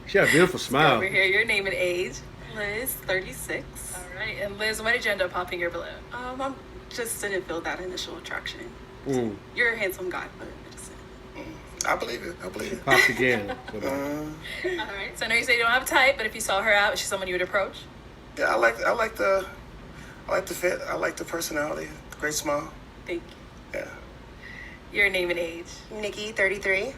She got a beautiful smile. Over here, your name and age. Liz, 36. All right, and Liz, why did you end up popping your balloon? I'm just didn't feel that initial attraction. Mm. You're a handsome guy, but I just didn't. I believe it. I believe it. Popped again. All right, so I know you say you don't have a type, but if you saw her out, is she someone you would approach? Yeah, I like the fit. I like the personality. Great smile. Thank you. Yeah. Your name and age. Nikki, 33. All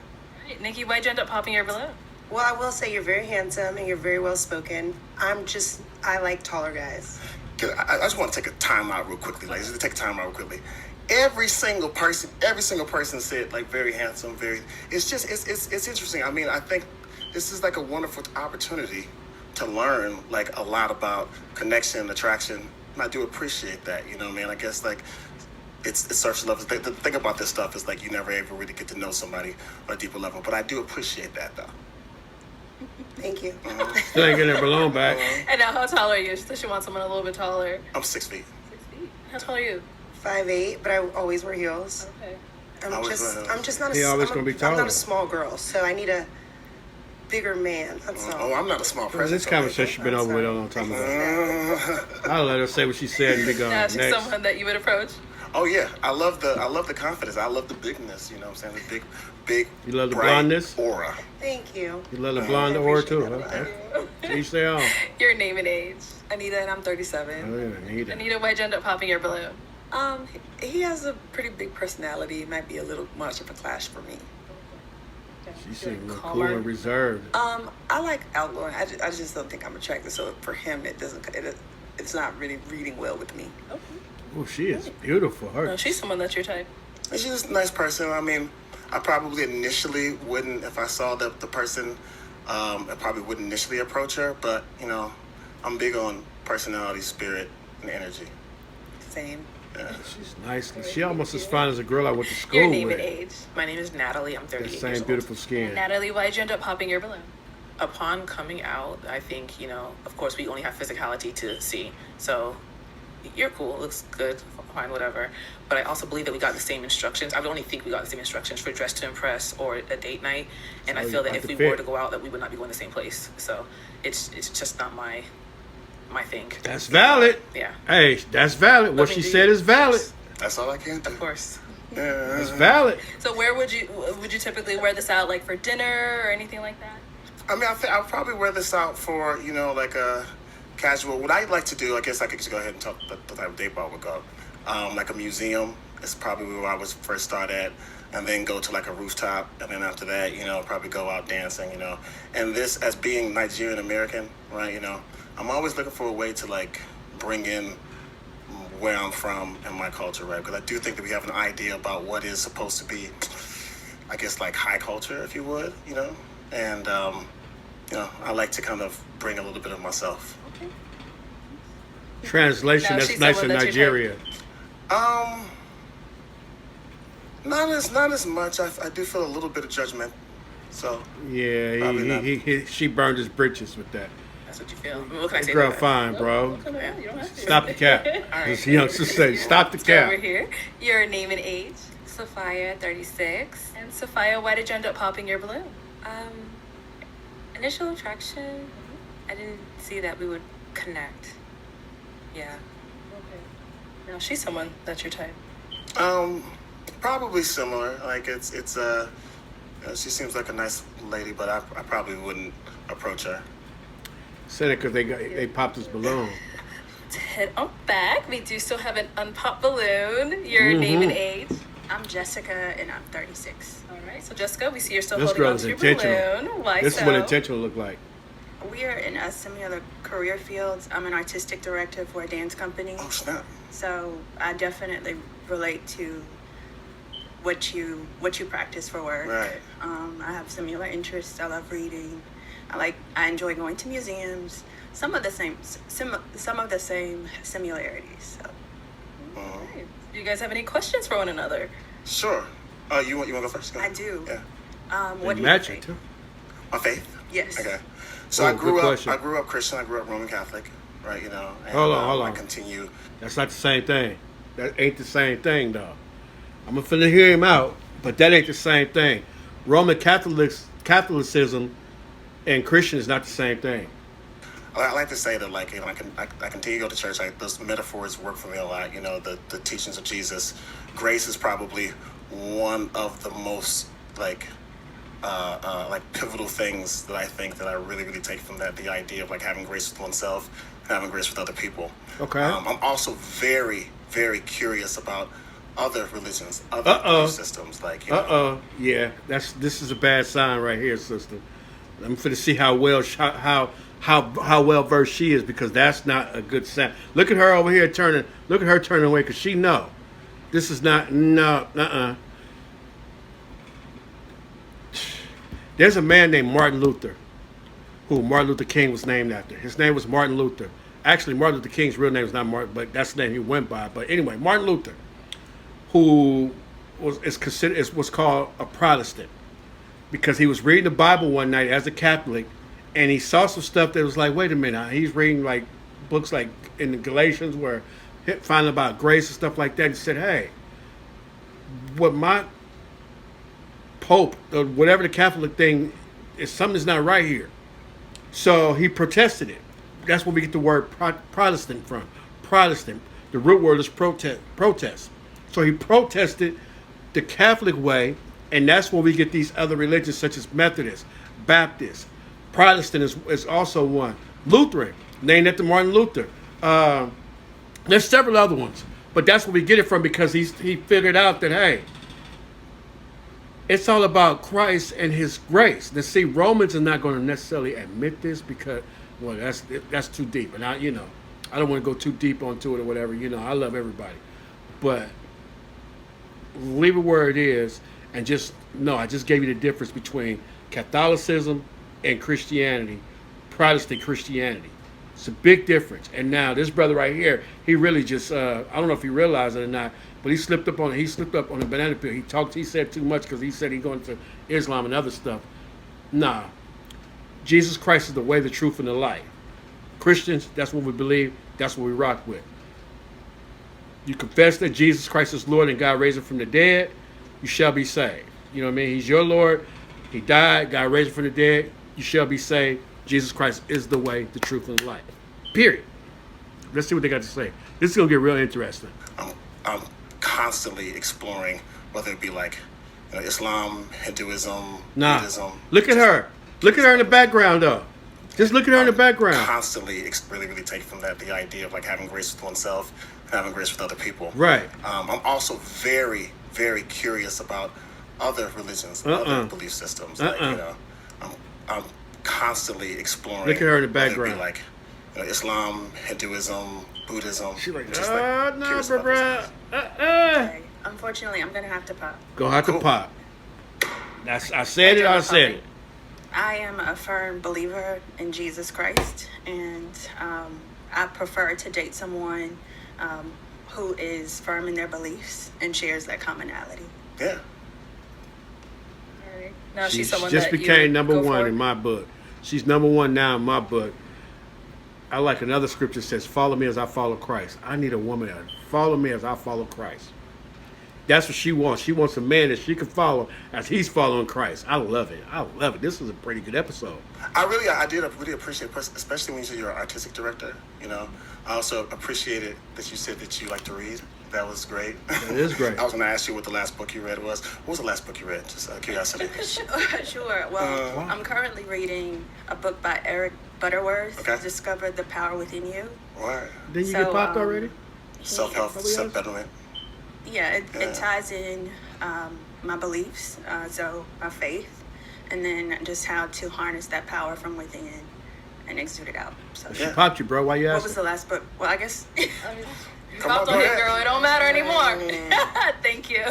right, Nikki, why'd you end up popping your balloon? Well, I will say you're very handsome and you're very well spoken. I like taller guys. I just want to take a time out real quickly. Like, just take a time out real quickly. Every single person said like very handsome, very. It's interesting. I mean, I think this is like a wonderful opportunity to learn like a lot about connection and attraction. And I do appreciate that. You know, man. I guess like it's surface level. The thing about this stuff is like you never ever really get to know somebody on a deeper level. But I do appreciate that though. Thank you. Still ain't getting her balloon back. And now, how tall are you? Does she want someone a little bit taller? I'm 6 feet. 6 feet. How tall are you? 5'8", but I always wear heels. Okay. I'm just not He always gonna be I'm taller. not a small girl, so I need a bigger man. That's all. Oh, I'm not a small person. This conversation been over with a long time ago. I'll let her say what she said and be gone. Now she's Next. someone that you would approach. Oh yeah, I love the confidence. I love the bigness. You know what I'm saying? The big. You love the bright blondness? aura. Thank you. You love the blonde or too, huh? that Each their own. Your name and age. Anita, and I'm 37. Oh, yeah, Anita. Anita, why'd you end up popping your balloon? He has a pretty big personality. It might be a little much of a clash for me. She seemed a little cool Calmer. and reserved. I like outgoing. I just don't think I'm attractive. So for him, it's not really reading well with me. Oh, she is beautiful. Her. No, she's someone that's your type. And she's a nice person. I mean, I probably initially wouldn't, if I saw the person, I probably wouldn't initially approach her. But, you know, I'm big on personality, spirit, and energy. Same. Yeah. She's nice. She almost as fine as a girl I went to school Your name with. and age. My name is Natalie. I'm That 38 years same old. beautiful skin. Natalie, why'd you end up popping your balloon? Upon coming out, I think, of course, we only have physicality to see. So you're cool, looks good, fine, whatever. But I also believe that we got the same instructions. I would only think we got the same instructions for Dress to Impress or a date night. And I feel that if we were to go out, that we would not be going the same place. So it's just not my thing. That's valid. Yeah. Hey, that's valid. What she said is valid. That's all I can do. Of course. Yeah. It's valid. So where would you typically wear this out, like for dinner or anything like that? I mean, I'll probably wear this out for, like a casual. What I'd like to do, I guess I could just go ahead and talk the type of date I would go. Like a museum is probably where I would first start at, and then go to like a rooftop, and then after that, probably go out dancing, And this, as being Nigerian American, right, I'm always looking for a way to like bring in where I'm from and my culture, right? Because I do think that we have an idea about what is supposed to be, I guess, like high culture, if you would, And, I like to kind of bring a little bit of myself. Translation, Now that's she's nice in someone that you Nigeria. Not as much. I do feel a little bit of judgment. So Yeah, Probably not. she burned his britches with that. That's what you feel. What can I say? Girl, to that? fine, bro. You don't have to. Stop the cap. This youngster say, stop the Over cap. here, your name and age. Sophia, 36. And Sophia, why did you end up popping your balloon? Initial attraction, I didn't see that we would connect. Yeah. Okay. Now she's someone that's your type. Probably similar. Like it's she seems like a nice lady, but I probably wouldn't approach her. Said it because they popped his balloon. To head on back, we do still have an unpopped balloon. Your name and age. I'm Jessica and I'm 36. All right. So Jessica, we see you're still This holding girl on is to your intentional. balloon. Why This so? is what intentional look like. We are in a similar career fields. I'm an artistic director for a dance company. Oh snap! So I definitely relate to what you practice for work. Right. I have similar interests. I love reading. I enjoy going to museums. Some of the same similarities. So. Right. Do you guys have any questions for one another? Sure. You want to go first? Go I ahead. do. Yeah. What do you Matching think? too. My faith. Yes. Okay. So Oh, I good grew question. up Christian. I grew up Roman Catholic, right? And, Hold on. I continue. That's not the same thing. That ain't the same thing, though. I'm finna hear him out, but that ain't the same thing. Roman Catholicism and Christian is not the same thing. I like to say that, like, I continue to go to church. Like, those metaphors work for me a lot. The teachings of Jesus. Grace is probably one of the most like pivotal things that I think that I really, really take from that. The idea of like having grace with oneself and having grace with other people. Okay. I'm also very, very curious about other religions, other belief systems. Like, Yeah, this is a bad sign right here, sister. I'm finna see how well versed she is, because that's not a good sign. Look at her over here turning. Look at her turning away, because she know this is not There's a man named Martin Luther, who Martin Luther King was named after. His name was Martin Luther. Actually, Martin Luther King's real name is not Martin, but that's the name he went by. But anyway, Martin Luther, who is what's called a Protestant, because he was reading the Bible one night as a Catholic, and he saw some stuff that was like, wait a minute, he's reading like books like in the Galatians where finding about grace and stuff like that. He said, hey, what my Pope or whatever the Catholic thing is, something's not right here. So he protested it. That's where we get the word Protestant from. Protestant. The root word is protest. So he protested the Catholic way, and that's where we get these other religions such as Methodist, Baptist, Protestant is also one. Lutheran, named after Martin Luther. There's several other ones. But that's where we get it from, because he figured out that, hey, it's all about Christ and his grace. Now, see, Romans are not going to necessarily admit this because, well, that's too deep. And I don't want to go too deep onto it or whatever. I love everybody. But leave it where it is and just, no, I just gave you the difference between Catholicism and Christianity, Protestant Christianity. It's a big difference. And now this brother right here, he really just, I don't know if he realized it or not, but he slipped up on a banana peel. He said too much because he said he's going to Islam and other stuff. Nah. Jesus Christ is the way, the truth, and the life. Christians, that's what we believe. That's what we rock with. You confess that Jesus Christ is Lord and God raised him from the dead, you shall be saved. You know what I mean? He's your Lord. He died. God raised him from the dead. You shall be saved. Jesus Christ is the way, the truth, and the life. Period. Let's see what they got to say. This is going to get real interesting. I'm constantly exploring, whether it be like Islam, Hinduism, Buddhism. Look at her. Look at her in the background, though. Just look at her in the background. Constantly, really, really take from that the idea of like having grace with oneself and having grace with other people. Right. I'm also very, very curious about other religions, other belief systems. Like, I'm constantly exploring. Look at her in the background. Be like Islam, Hinduism, Buddhism. She's like, just no, bro. Okay. Unfortunately, I'm gonna have to pop. Gonna have to pop. I said it. I said it. I am a firm believer in Jesus Christ, and I prefer to date someone who is firm in their beliefs and shares that commonality. Yeah. All right. Now she's someone just that became you number go one for? in my book. She's number one now in my book. I like another scripture that says, "Follow me as I follow Christ." I need a woman that follow me as I follow Christ. That's what she wants. She wants a man that she can follow as he's following Christ. I love it. I love it. This was a pretty good episode. I did really appreciate, especially when you said you're an artistic director. I also appreciated that you said that you like to read. That was great. It is great. I was going to ask you what the last book you read was. What was the last book you read? Just out of curiosity. Sure. Well, I'm currently reading a book by Eric Butterworth, Discover the Power Within You. What? Didn't you get popped already? Self-help, self-betterment. Yeah, it ties in my beliefs, so my faith, and then just how to harness that power from within and exude it out. So She popped you, bro. Why you asking? What was the last book? Well, I guess. You popped on it, girl. It don't matter anymore. Thank you.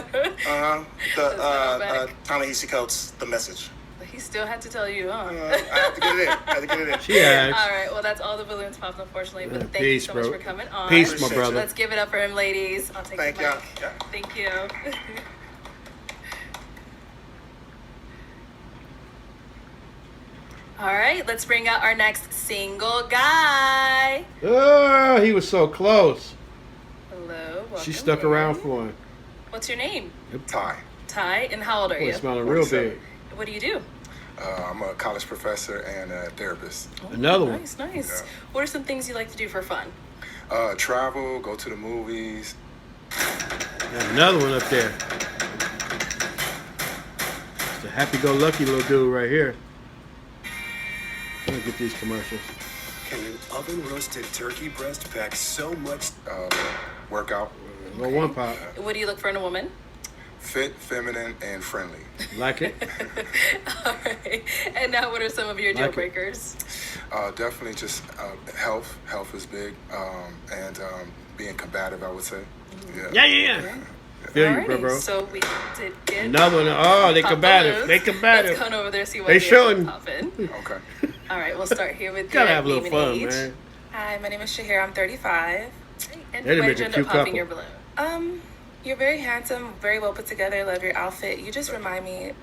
Ta-Nehisi Coates, The Message. He still had to tell you, huh? I had to get it in. She had. All right. Well, that's all the balloons popped, unfortunately. But thank you so much for coming on. Peace, my brother. Let's give it up for him, ladies. I'll take Thank the mic. you. Thank you. All right. Let's bring out our next single guy. Oh, he was so close. Hello. She stuck around for him. What's your name? Ty. Ty. And how old are Boy, you? smiling real big. What do you do? I'm a college professor and a therapist. Another one. Nice, nice. Yeah. What are some things you like to do for fun? Travel, go to the movies. Got another one up there. It's a happy-go-lucky little dude right here. I'm gonna get these commercials. Can an oven-roasted turkey breast pack so much? Workout. Go one pop. What do you look for in a woman? Fit, feminine, and friendly. Like it? All right. And now, what are some of your deal breakers? Definitely just health. Health is big. And being combative, I would say. Yeah. Feel you, bro. So we did get another one. Oh, they pop combative. balloons. They combative. Let's come over there, see what they showing. Popping. Okay. All right, we'll start here with Gotta your have a little name fun, and age. man. Hi, my name is Shahir. I'm 35. And They'd why make did you a end cute up popping couple. your balloon? You're very handsome, very well put together. Love your outfit. You just remind me,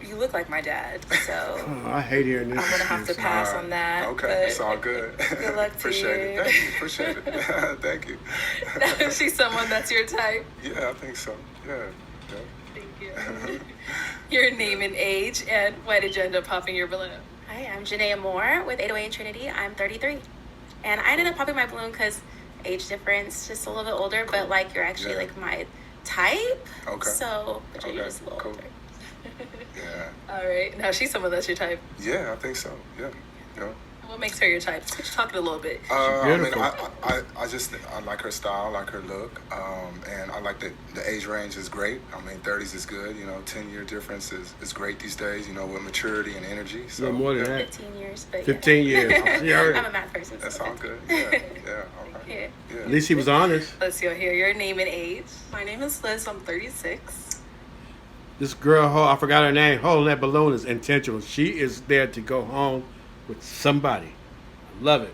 you look like my dad. So Oh, I hate hearing this. I'm gonna have to pass on that. Okay, but it's all good. Good luck to Appreciate you. it. Thank you. Appreciate it. Thank you. Is she someone that's your type? Yeah, I think so. Yeah. Thank you. Your name and age, and why did you end up popping your balloon? Hi, I'm Janaea Moore with 808 Trinity. I'm 33. And I ended up popping my balloon because age difference, just a little bit older, but like you're actually like my type. Okay. So, but you're Okay, just a little cool. older. Yeah. All right. Now she's someone that's your type. Yeah, I think so. Yeah. All What makes her your type? Just talking a little bit. I mean, beautiful. I like her style, I like her look, and I like that the age range is great. I mean, 30s is good. 10-year difference is great these days. With maturity and energy. So No more than that. 15 years, but 15 years. Yeah. I'm a math person. That's so. all good. Yeah, all right. Yeah. Yeah. At least he was honest. Let's go here. Your name and age. My name is Liz. I'm 36. This girl, I forgot her name, holding that balloon is intentional. She is there to go home with somebody. I love it.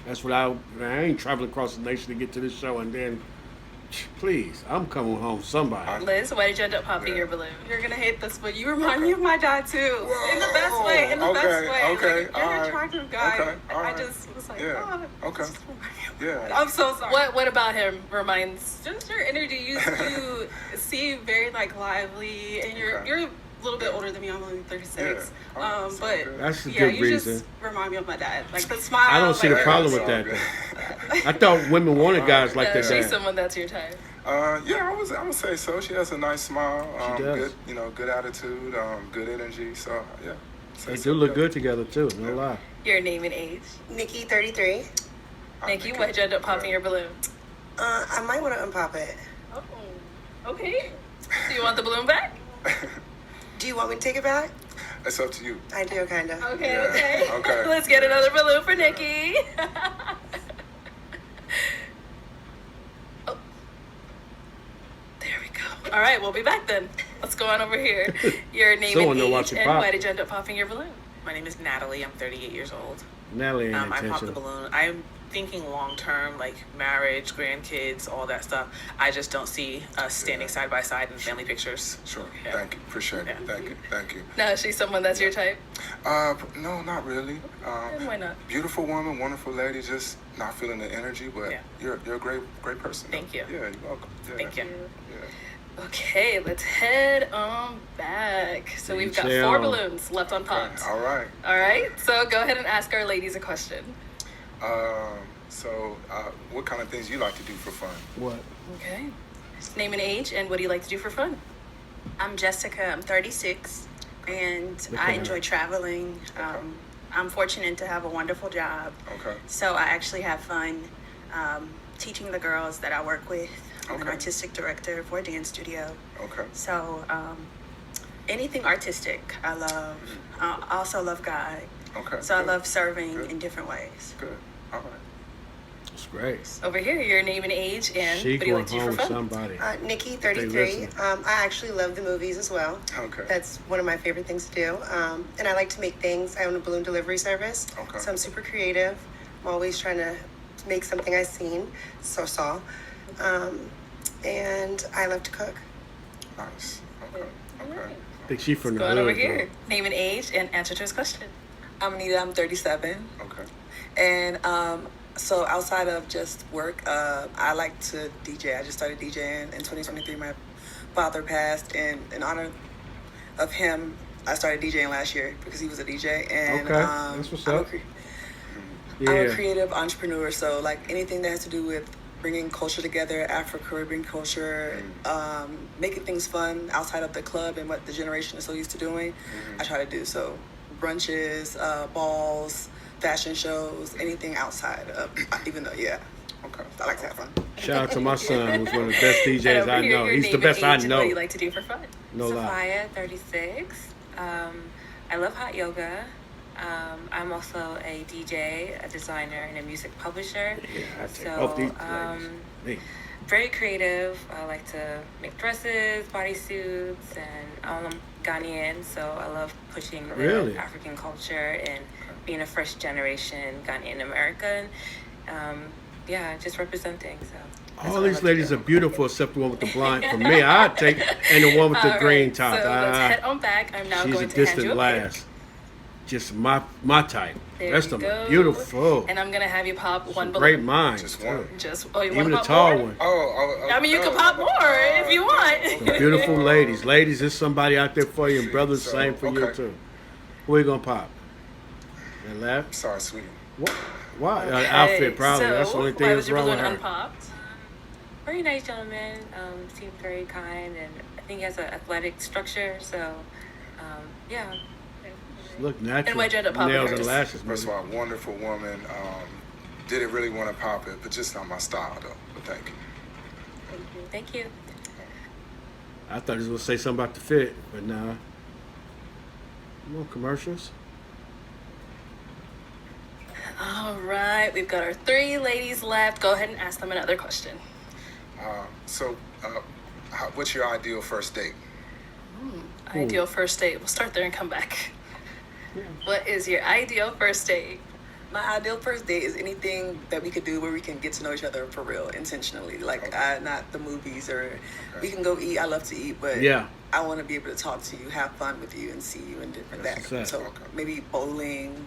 That's what I ain't traveling across the nation to get to this show and then, please, I'm coming home with somebody. Liz, why did you end up popping your balloon? You're gonna hate this, but you remind me of my dad too. In the best way. In the best way. Okay. Like, you're an attractive guy. Okay. All I right. just was like, Yeah. oh, Okay. Yeah. I'm so sorry. What about him reminds? Just your energy. You seem very like lively, and you're a little bit older than me. I'm only 36. Yeah. But That's a yeah, good you reason. just remind me of my dad. Like the smile. I don't see the like, problem with that. I thought women wanted guys like Yeah, that. she's dad. someone that's your type. Yeah, I would say so. She has a nice smile. She does. Good, good attitude, good energy. So yeah. They do look good together too. No lie. Your name and age. Nikki, 33. Nikki, why did you end up popping your balloon? I might want to unpop it. Oh, okay. Do you want the balloon back? Do you want me to take it back? It's up to you. I do, kind of. Okay, Yeah. okay. Okay. Let's get another balloon for Nikki. Oh. There we go. All right, we'll be back then. Let's go on over here. Your name Someone know and watch age, it and pop. why did you end up popping your balloon? My name is Natalie. I'm 38 years old. Natalie ain't I popped the intentional. balloon. I'm thinking long term, like marriage, grandkids, all that stuff. I just don't see us standing side by side in family pictures. Sure. Yeah. Thank you. Appreciate it. Yeah. Thank you. No, is she someone that's your type? No, not really. Then why not? Beautiful woman, wonderful lady. Just not feeling the energy, but Yeah. you're a great person. Thank you. Yeah, you're welcome. Yeah. Thank you. Yeah. Okay, let's head on back. So we've got Detail. 4 balloons left unpopped. All right. All right, so go ahead and ask our ladies a question. So, what kind of things you like to do for fun? What? Okay. Name and age, and what do you like to do for fun? I'm Jessica. I'm 36, and Look I at enjoy her. traveling. I'm fortunate to have a wonderful job, Okay. so I actually have fun teaching the girls that I work with. I'm an Okay. artistic director for a dance studio, Okay. so anything artistic I love. I also love God, Okay. so I Good. love serving Good. in different ways. Good. All right. That's great. Over here, your name and age, and She what do you going like to do home for with fun? somebody. Nikki, They 33. listen. I actually love the movies as well. Okay. That's one of my favorite things to do. And I like to make things. I own a balloon delivery service. Okay. So I'm super creative. I'm always trying to make something I've seen, saw. And I love to cook. Nice. Okay. Okay. I think she from the Going hood. over though. here, name and age, and answer to his question. I'm Anita. I'm 37. Okay. And so outside of just work, I like to DJ. I just started DJing in 2023. My father passed, and in honor of him, I started DJing last year because he was a DJ. And Okay, that's what's I'm up. I'm a Yeah. creative entrepreneur, so like anything that has to do with bringing culture together, Afro-Caribbean culture, making things fun outside of the club and what the generation is so used to doing, I try to do. So brunches, balls, fashion shows, anything outside of, even though, Okay. I like to have fun. Shout out to my son, who's one of the best And DJs over I here, know. your He's name the best and I age, and know. what do you like to do for fun? No lie. Sophia, 36. I love hot yoga. I'm also a DJ, a designer, and a music publisher. Yeah, I take So, both these ladies. Me. Very creative. I like to make dresses, bodysuits, and I'm Ghanaian, so I love pushing the Really? African culture and being a first generation Ghanaian American. Yeah, just representing. So that's All what I these love to ladies do. are beautiful except the one with the blonde. For me, I'd take and the one with the All green right, top. So let's head on back. I'm now she's going a to hand distant you a mic. last. Just my type. There That's you the go. beautiful. And I'm gonna have you pop one balloon. Great mind. Just one. Just you Even want the to pop tall more? one. I mean, you can pop more if you want. Some beautiful ladies. Ladies, there's somebody out there for you, and brothers, So, same for you okay. too. Where you gonna pop? That left? Sorry, sweetie. What? Why? Okay, Outfit, probably. That's the only why thing was that's your wrong with balloon her. unpopped? Very nice gentleman. Seemed very kind, and I think he has an athletic structure. So, yeah. Look natural. And why'd you end up popping nails hers? and lashes. First of all, wonderful woman. Didn't really want to pop it, but just not my style though. But thank you. Thank you. I thought he was gonna say something about the fit, but nah. More commercials. All right, we've got our 3 ladies left. Go ahead and ask them another question. What's your ideal first date? Ideal first date. We'll start there and come back. What is your ideal first date? My ideal first date is anything that we could do where we can get to know each other for real, intentionally. Like, not the movies or we can go eat. I love to eat, but Yeah. I want to be able to talk to you, have fun with you, and see you and different That's that. what's up. So maybe bowling,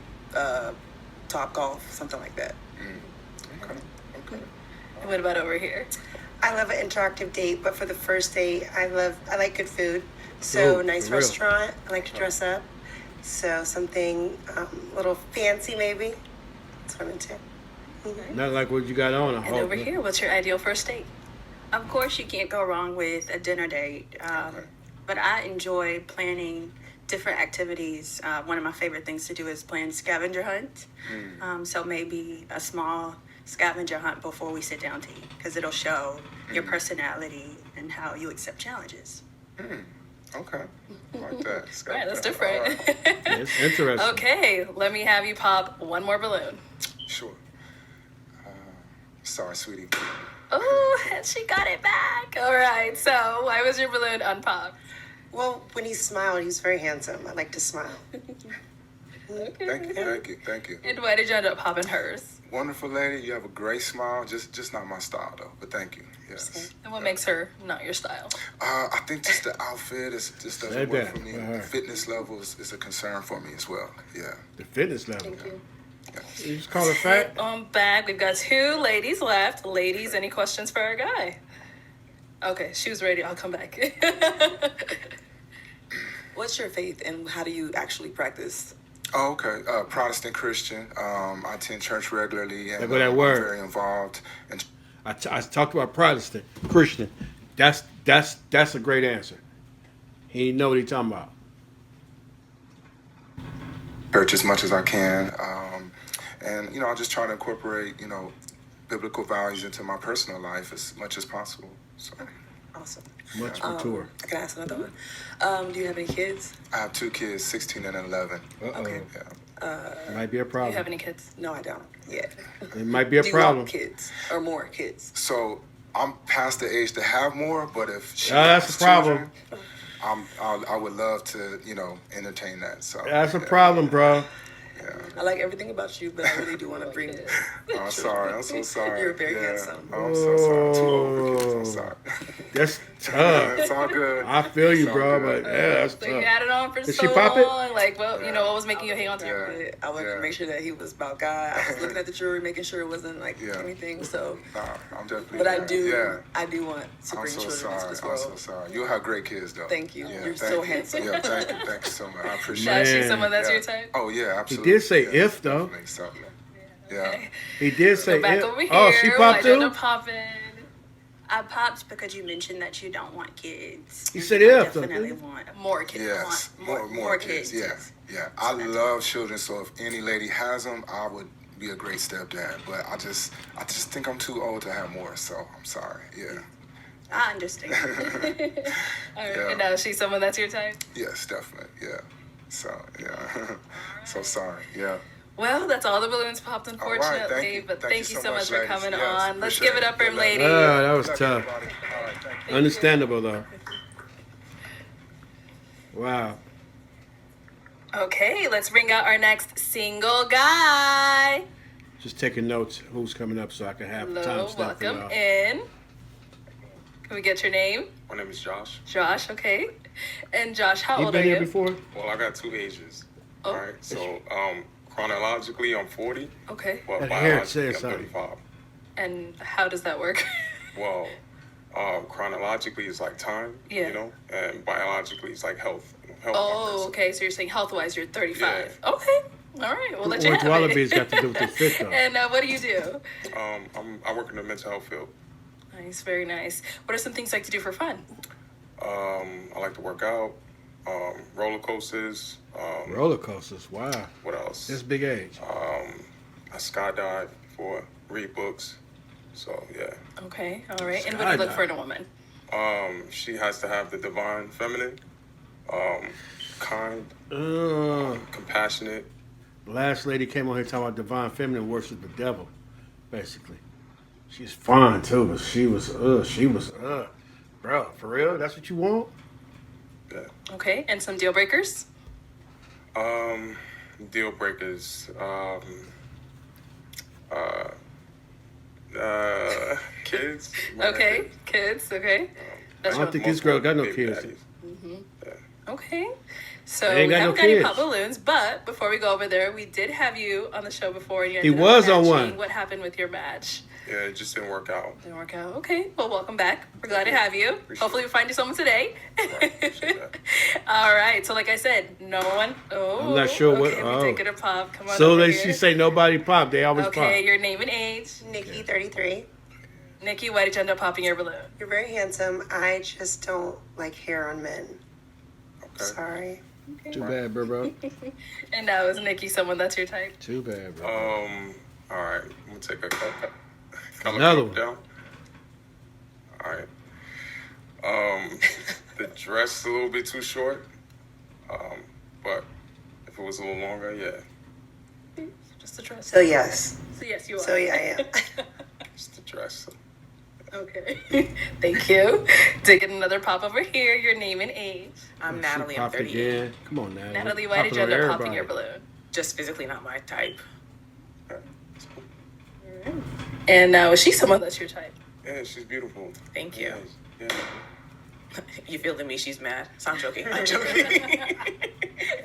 top golf, something like that. And what about over here? I love an interactive date, but for the first date, I like good food. So Ooh, nice for real. restaurant. I like to dress up. So something a little fancy maybe. That's what I'm into. Not like what you got on. I And hope. over here, what's your ideal first date? Of course, you can't go wrong with a dinner date. But I enjoy planning different activities. One of my favorite things to do is plan scavenger hunt. So maybe a small scavenger hunt before we sit down to eat, because it'll show your personality and how you accept challenges. Okay. Like that. Right, that's different. All right. Yeah, it's interesting. Okay, let me have you pop one more balloon. Sure. Sorry, sweetie. Oh, and she got it back. All right, so why was your balloon unpopped? Well, when he smiled, he was very handsome. I like to smile. Thank you. And why did you end up popping hers? Wonderful lady, you have a great smile. Just not my style though, but thank you. Yes. And what makes her not your style? I think just the outfit just Say doesn't work that. for me. Uh-huh. The fitness level is a concern for me as well. Yeah. The fitness level. Thank you. You just call it fat. Back. We've got 2 ladies left. Ladies, any questions for our guy? Okay, she was ready. I'll come back. What's your faith and how do you actually practice? Oh, okay. Protestant Christian. I attend church regularly and There go that word. I'm very involved. And I talked about Protestant, Christian. That's a great answer. He know what he talking about. church as much as I can. And, I just try to incorporate, biblical values into my personal life as much as possible. So, awesome. Much mature. I can ask another one. Do you have any kids? I have 2 kids, 16 and 11. Okay. Might be a Do problem. you have any kids? No, I don't yet. It might be a Do you problem. want kids or more kids? So I'm past the age to have more, but if she That's has the problem. children, I would love to, entertain that. So That's a problem, bro. I like everything about you, but I really do want to bring. I'm sorry. I'm so sorry. You're very handsome. Oh, I'm so sorry. 2 over kids. I'm sorry. That's tough. It's all good. I feel you, It's all bro, good. but yeah, that's So you tough. had it on for Did so she pop it? long. Like, well, what was making you hang on to it? I wanted to make sure that he was about God. I was looking at the jewelry, making sure it wasn't like anything. So, I'm definitely. but I do want to I'm bring so children into sorry. this I'm world. so sorry. You'll have great kids, though. Thank you. Yeah, You're thank so you. handsome. Yeah, thank you so much. I appreciate Now, is she Man. someone that's Yeah. your type? Oh yeah, He absolutely. did say Yes, if, though. definitely, so, yeah. He did say Go back if. over here. Oh, she popped Why'd you end too? up popping? I popped because you mentioned that you don't want kids. He said I if, though, definitely didn't he? want More kids. Yes, want more kids. Yeah. I love children, so if any lady has them, I would be a great stepdad. But I just think I'm too old to have more. So I'm sorry. Yeah. I understand. All right. Yeah. And now is she someone that's your type? Yes, definitely. Yeah. So yeah. So sorry. Yeah. Well, that's all the balloons popped, All unfortunately. right, thank you. But thank you so much for ladies. coming Yes, on. Let's appreciate give it up for him, Good luck. ladies. Ah, that was Good luck, tough. everybody. All right, thank you. Understandable, though. Wow. Okay, let's bring out our next single guy. Just taking notes. Who's coming up so I can have time Hello, stamp for welcome y'all. in. Can we get your name? My name is Josh. Josh, okay. And Josh, how You old been are here you? before? Well, I got 2 ages. Oh. All right. So, chronologically, I'm 40. Okay. Well, That hair biologically, I'm says something. 35. And how does that work? Well, chronologically, it's like time, Yeah. and biologically, it's like health. Health Oh, markers. okay. So you're saying health-wise, you're 35. Okay. All right. We'll let you What have wallabies it. got to do with this fit, though? And what do you do? I work in the mental health field. Nice, very nice. What are some things you like to do for fun? I like to work out. roller coasters. Roller coasters. Wow. What else? That's big age. I skydived before, read books. So yeah. Okay, all right. And what do you look for in a woman? She has to have the divine feminine, kind, compassionate. Last lady came on here talking about divine feminine worship the devil, basically. She's fine too, but she was, bro, for real? That's what you want? Yeah. Okay, and some deal breakers? Deal breakers. Kids. Okay, kids, okay. I don't think this girl got no kids. Okay. So They ain't we got haven't no got any kids. pop balloons, but before we go over there, we did have you on the show before. And you He ended was up on matching. one. What happened with your match? Yeah, it just didn't work out. Didn't work out. Okay. Well, welcome back. We're glad to have you. Hopefully, we find you someone today. All right. So, like I said, no one. Oh, I'm not sure what. okay, we did get a pop. Come on. So over she here. say nobody pop. They always Okay, pop. your name and age. Nikki, 33. Nikki, why did you end up popping your balloon? You're very handsome. I just don't like hair on men. Okay. Sorry. Too bad, bro. And now is Nikki someone that's your type? Too bad, bro. All right. I'm gonna take a color Another one. down. All right. The dress is a little bit too short. But if it was a little longer, yeah. Just a dress. So yes. So yes, you are. So yeah, I am. Just the dress. Okay. Thank you. Taking another pop over here. Your name and age. I'm Natalie. I'm Popped 38. again. Come on, Natalie. Natalie, why did you end up popping your balloon? Just physically not my type. And now is she someone that's your type? Yeah, she's beautiful. Thank you. Yeah. You feeling me? She's mad. So I'm joking. I'm joking.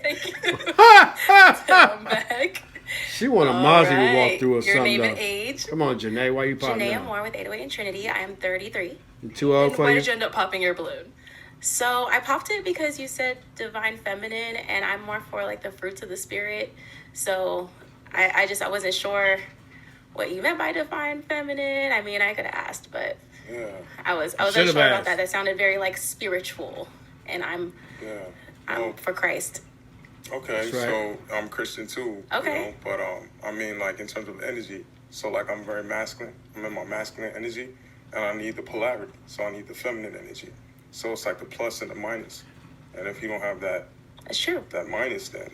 Thank you. I'm back. She want a Mozzie to walk through or Your something. name and though. age. Come on, Janae. Why you popping Janae out? Moore with 808 and Trinity. I am 33. You too old for Why you? did you end up popping your balloon? So I popped it because you said divine feminine, and I'm more for like the fruits of the spirit. So I wasn't sure what you meant by divine feminine. I mean, I could have asked, but Yeah. I was Should've unsure about asked. that. That sounded very like spiritual, and I'm for Christ. Okay, That's right. so I'm Christian too. Okay. You know, but I mean, like in terms of energy, so like I'm very masculine. I'm in my masculine energy, and I need the polarity. So I need the feminine energy. So it's like the plus and the minus. And if you don't have that, That's true. that minus, then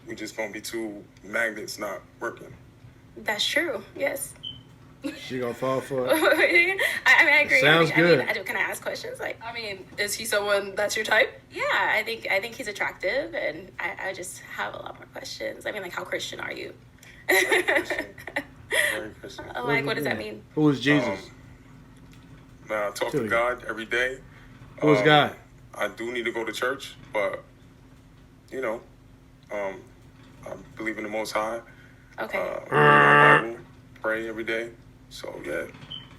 we just gonna be two magnets not working. That's true. Yes. She gonna fall for it. I mean, I agree. Sounds I good. mean, can I ask questions? Like, I mean, is he someone that's your type? yeah, I think he's attractive, and I just have a lot more questions. I mean, like, how Christian are you? Very Christian. Like, what does that mean? Who is Jesus? Now I talk Tell to you. God every day. Who is God? I do need to go to church, but you know, I believe in the Most High. Okay. Read my Bible, pray every day. So yeah.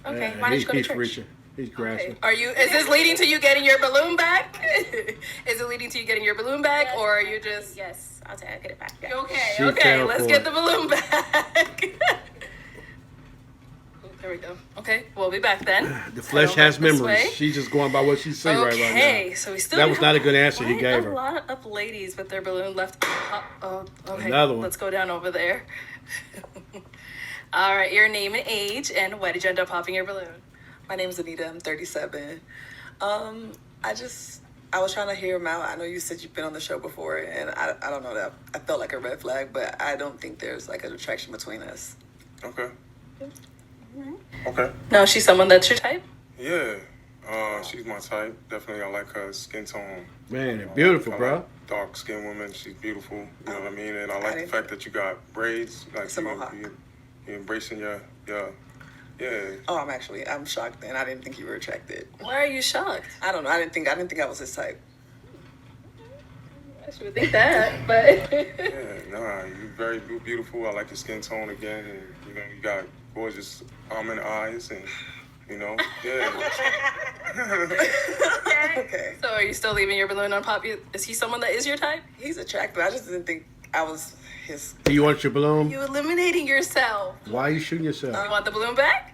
Okay. Why don't you go to He's church? reaching. He's grasping. Are you? Is this leading to you getting your balloon back? Is it leading to you getting your balloon back, or are you just? Yes, I'll get it back. Yeah. Okay. She Okay. fell Let's for get it. the balloon back. There we go. Okay, we'll be back then. The flesh Head has over this memories. way. She's just going by what she say right now. Okay, so we still That was have not a good answer he quite gave a her. lot of ladies with their balloon left. Okay. Another one. Let's go down over there. All right, your name and age, and why did you end up popping your balloon? My name is Anita. I'm 37. I was trying to hear him out. I know you said you've been on the show before, and I don't know that I felt like a red flag, but I don't think there's like an attraction between us. Okay. Okay. No, she's someone that's your type. Yeah. She's my type. Definitely, I like her skin tone. Man, they're beautiful, I bro. like dark skinned woman. She's beautiful. You know what I mean? And I like the fact that you got braids. Like It's a mohawk. you're embracing your yeah. Oh, I'm shocked, and I didn't think you were attracted. Why are you shocked? I don't know. I didn't think I was his type. I should think that, but Yeah, nah, you're very beautiful. I like your skin tone again, and you know you got gorgeous almond eyes, and you know, yeah. Okay. So are you still leaving your balloon on pop? Is he someone that is your type? He's attractive. I just didn't think I was his. Do you want your balloon? You eliminating yourself. Why are you shooting yourself? You want the balloon back?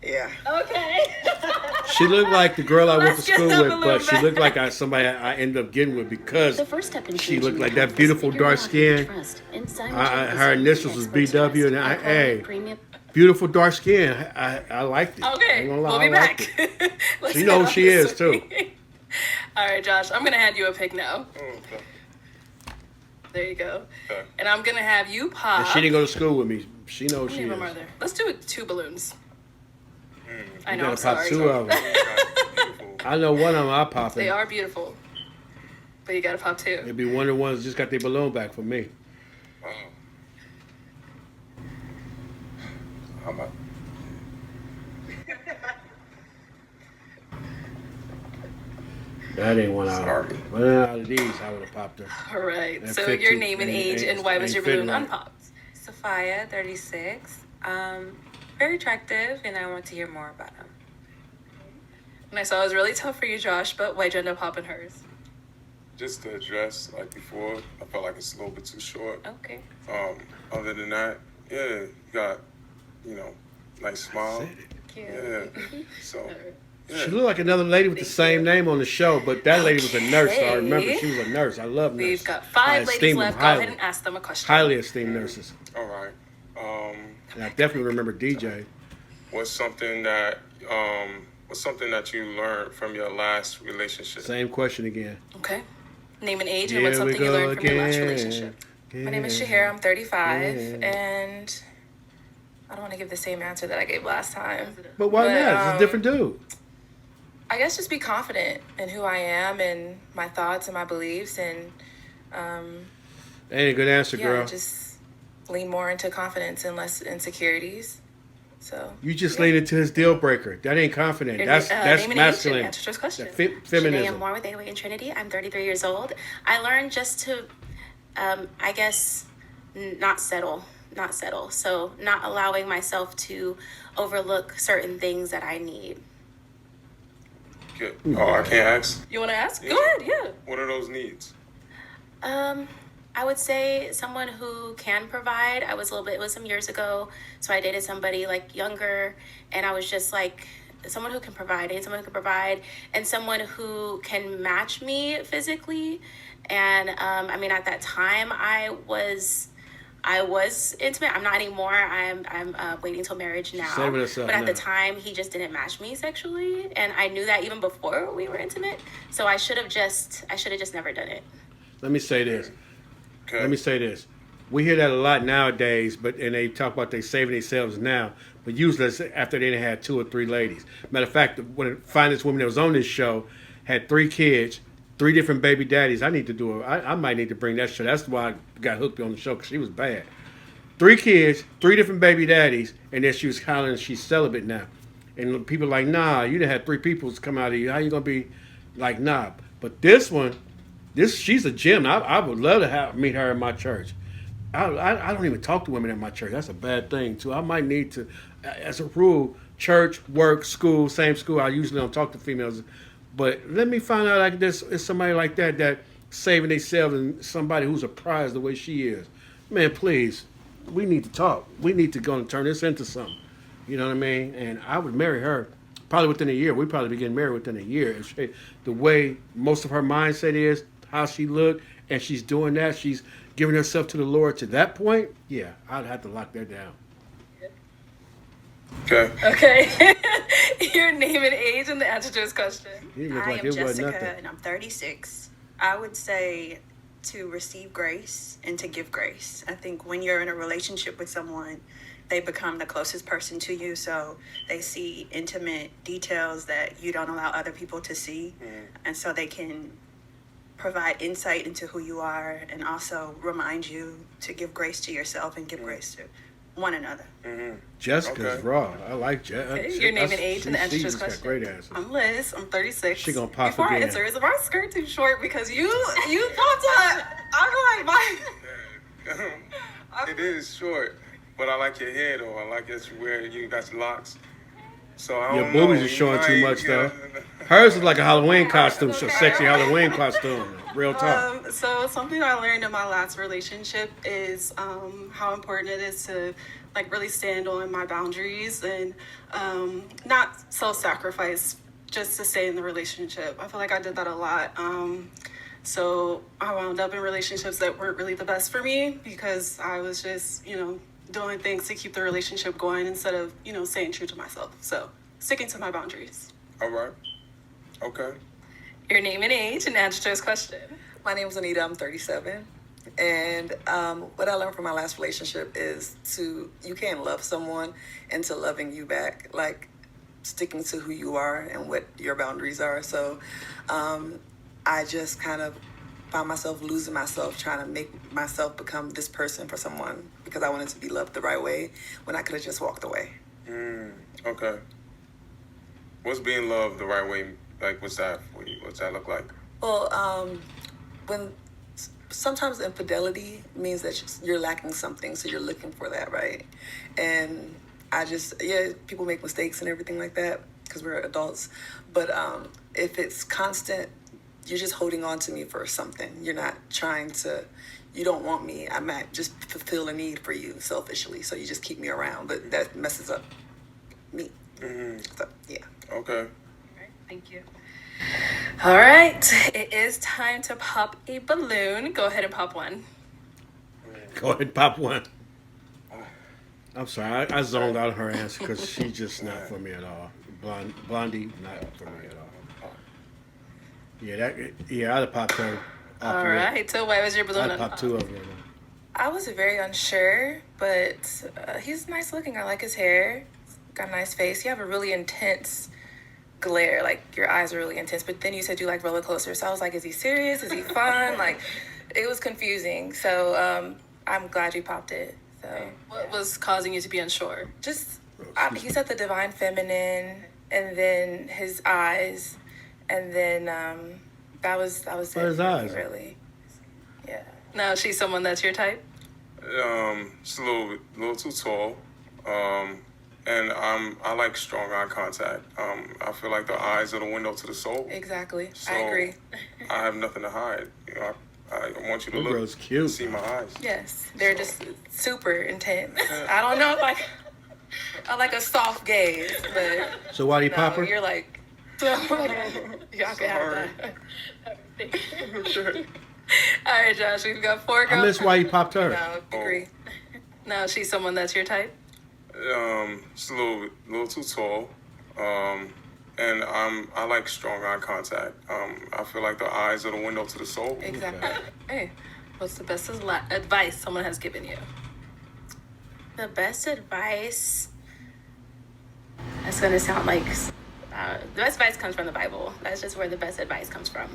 Yeah. Okay. She looked like the girl I went to Let's get school up a with, little but she bit. looked like somebody I ended up getting with because The first step in she changing looked like your that beautiful figure dark out who you skin. trust and Her initials was BW, and hey, premium. beautiful dark skin. I liked it. I Okay, ain't gonna lie, we'll be I liked back. it. Let's She knows head who she on is this too. way. All right, Josh, I'm gonna hand you a pick now. Oh, okay. There you go. Okay. And I'm gonna have you pop. And she didn't go to school with me. She knows How who many she of them are is. there? Let's do it 2 balloons. I You know, I'm gotta pop sorry. 2 of them. I know one of them I pop They it. are beautiful. But you gotta pop 2. It'd be one of the ones that just got their balloon back for me. Wow. How about? That ain't one out Sorry. of one out of these. I would have popped her. All right. That So fit your too- name and ain't- age ain't- and why was ain't your fitting balloon right. unpopped? Sophia, 36. Very attractive, and I want to hear more about him. And I saw it was really tough for you, Josh, but why'd you end up popping hers? Just the dress, like before, I felt like it's a little bit too short. Okay. Other than that, yeah, you got, nice smile. Cute. Yeah. So, She looked like another lady with the same name on the show, but that lady was a nurse. So I remember Okay. she was a nurse. I love nurses. We've got I 5 ladies esteem them left. Go highly. ahead and ask them a question. Highly esteemed nurses. all right. And I definitely remember DJ. What's something that you learned from your last relationship? Same question again. Okay. Name and age and what's Here we something you go learned from your last again. relationship. My name is Shahira. I'm 35, Yeah. and I don't want to give the same answer that I gave last time. But why not? It's a different dude. I guess just be confident in who I am and my thoughts and my beliefs, and That ain't a good answer, yeah, girl. just lean more into confidence and less insecurities. So You just lean into his deal breaker. That ain't confident. Your That's name and age and masculine. answer to his question. That Shanae, feminism. I'm more with Gateway and Trinity. I'm 33 years old. I learned just to, I guess, not settle. So not allowing myself to overlook certain things that I need. Good. Oh, I can't ask. You want to ask? Yeah. Go ahead, yeah. What are those needs? I would say someone who can provide. It was some years ago. So I dated somebody like younger, and I was just like, someone who can provide. I need someone who can provide, and someone who can match me physically. And at that time, I was intimate. I'm not anymore. I'm waiting till marriage now. Saving us up But at the now. time, he just didn't match me sexually, and I knew that even before we were intimate. So I should have just never done it. Let me say this. Okay. Let me say this. We hear that a lot nowadays, and they talk about they saving themselves now, but usually it's after they done had 2 or 3 ladies. Matter of fact, one of the finest women that was on this show had 3 kids, 3 different baby daddies. I might need to bring that show. That's why I got hooked on the show, because she was bad. 3 kids, 3 different baby daddies, and then she was hollering she's celibate now. And people like, nah, you done had 3 people come out of you. How you going to be like, nah? But this one, she's a gem. I would love to meet her in my church. I don't even talk to women at my church. That's a bad thing, too. I might need to, as a rule, church, work, school, same school. I usually don't talk to females. But let me find out like this is somebody like that saving themselves and somebody who's a prize the way she is. Man, please, we need to talk. We need to go and turn this into something. You know what I mean? And I would marry her probably within a year. We'd probably be getting married within a year. The way most of her mindset is, how she looked, and she's doing that, she's giving herself to the Lord to that point, yeah, I'd have to lock that down. Okay. Okay. Your name and age and the answer to his question. You look I like am it wasn't Jessica, nothing. and I'm 36. I would say to receive grace and to give grace. I think when you're in a relationship with someone, they become the closest person to you, so they see intimate details that you don't allow other people to see, and so they can provide insight into who you are and also remind you to give grace to yourself and give grace to one another. Jessica's Okay. raw. I like Jessica. Okay, your name and age and the answer to his She's got question. great answers. I'm Liz. I'm 36. She gonna pop Before I again. answer, is my skirt too short? Because you popped up. I'm like, my. It is short, but I like your hair though. I like that you got your locks. So I Your don't boobies know. are showing too You much might- though. Hers is like a Halloween costume, so sexy Halloween costume. Real talk. So something I learned in my last relationship is how important it is to like really stand on my boundaries and not self-sacrifice just to stay in the relationship. I feel like I did that a lot. So I wound up in relationships that weren't really the best for me because I was just, doing things to keep the relationship going instead of, staying true to myself. So sticking to my boundaries. All right. Okay. Your name and age and answer to this question. My name is Anita. I'm 37. And what I learned from my last relationship is you can't love someone into loving you back, like sticking to who you are and what your boundaries are. So I just kind of found myself losing myself trying to make myself become this person for someone because I wanted to be loved the right way when I could have just walked away. Okay. What's being loved the right way? Like, what's that for you? What's that look like? Well, when sometimes infidelity means that you're lacking something, so you're looking for that, right? And people make mistakes and everything like that because we're adults. But if it's constant, you're just holding on to me for something. You're not you don't want me. I might just fulfill a need for you selfishly, so you just keep me around. But that messes up me. So, yeah. Okay. All right, thank you. All right, it is time to pop a balloon. Go ahead and pop one. Go ahead and pop one. I'm sorry, I zoned out her answer because she's just not for me at all. Blondie, not for me at all. Yeah, I'd have popped her. All right, so why was your balloon? I'd pop two of them. I was very unsure, but he's nice looking. I like his hair. Got a nice face. You have a really intense glare. Like, your eyes are really intense. But then you said you like roller coasters. So I was like, is he serious? Is he fun? Like, it was confusing. So I'm glad you popped it. So what was causing you to be unsure? Just, he said the divine feminine, and then his eyes, and then that was it. His eyes? Really. Yeah. Now, she's someone that's your type? Just a little too tall. And I like strong eye contact. I feel like the eyes are the window to the soul. Exactly. So I agree. I have nothing to hide. I want you to That girl's cute. see my eyes. Yes. They're just super intense. I don't know if I like a soft gaze, but So why do you pop her? you're like, y'all can have that. All right, Josh, we've got 4 girls. I missed why you popped her. No, agree. Now, she's someone that's your type? Just a little too tall. And I like strong eye contact. I feel like the eyes are the window to the soul. Exactly. Hey, what's the best advice someone has given you? The best advice. That's gonna sound like the best advice comes from the Bible. That's just where the best advice comes from.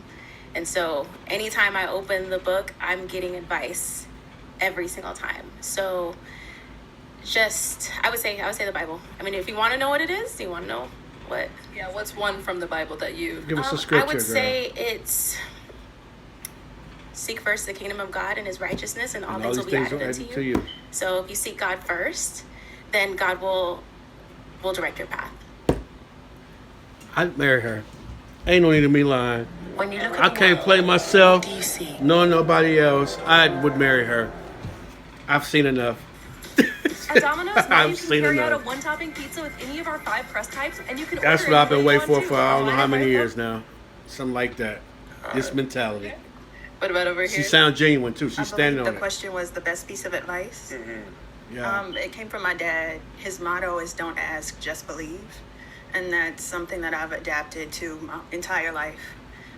And so anytime I open the book, I'm getting advice every single time. So I would say the Bible. I mean, if you want to know what it is, you want to know what. Yeah, what's one from the Bible that you... Give us a scripture, I would girl. say it's seek first the kingdom of God and his righteousness, and all And things all will these be things added will unto add you. to you. So if you seek God first, then God will direct your path. I'd marry her. Ain't no need of me lying. When you look I at the can't world, play myself. what do you see? No, nobody else. I would marry her. I've seen enough. At Domino's, now you I've can seen carry out a enough. one-topping pizza with any of our 5 crust types, and you can That's order what I've been anything waiting you for want I don't know to how many online. years now. Something like that. This mentality. What about over here? She sounds genuine too. I She's standing believe on the it. question was the best piece of advice. Yeah. It came from my dad. His motto is "Don't ask, just believe," and that's something that I've adapted to my entire life.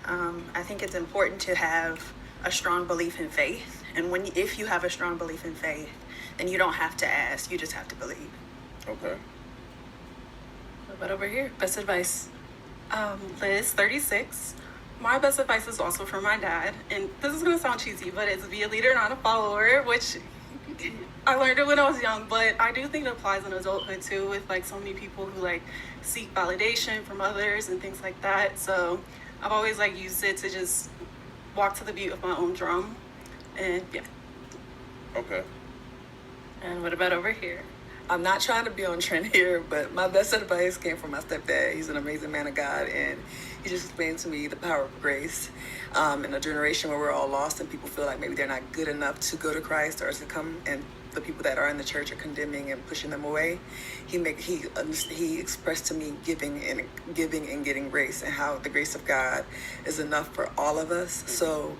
I think it's important to have a strong belief in faith, and if you have a strong belief in faith, then you don't have to ask; you just have to believe. Okay. What about over here? Best advice? Liz, 36. My best advice is also from my dad, and this is going to sound cheesy, but it's be a leader, not a follower, which I learned it when I was young, but I do think it applies in adulthood too, with like so many people who like seek validation from others and things like that. So I've always like used it to just walk to the beat of my own drum, and yeah. Okay. And what about over here? I'm not trying to be on trend here, but my best advice came from my stepdad. He's an amazing man of God, and he just explained to me the power of grace. In a generation where we're all lost and people feel like maybe they're not good enough to go to Christ or to come and the people that are in the church are condemning and pushing them away. He expressed to me giving and getting grace, and how the grace of God is enough for all of us. So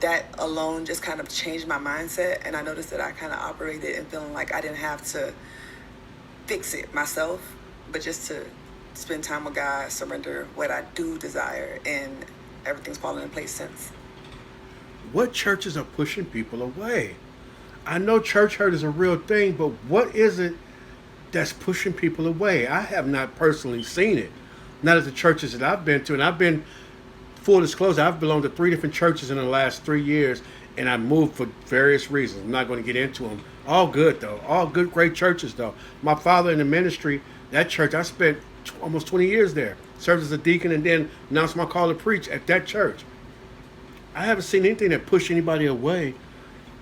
that alone just kind of changed my mindset, and I noticed that I kind of operated and feeling like I didn't have to fix it myself, but just to spend time with God, surrender what I do desire, and everything's fallen in place since. What churches are pushing people away? I know church hurt is a real thing, but what is it that's pushing people away? I have not personally seen it. Not at the churches that I've been to, and I've been, full disclosure, I've belonged to 3 different churches in the last 3 years, and I moved for various reasons. I'm not going to get into them. All good, though. All good, great churches, though. My father in the ministry, that church, I spent almost 20 years there. Served as a deacon and then announced my call to preach at that church. I haven't seen anything that pushed anybody away.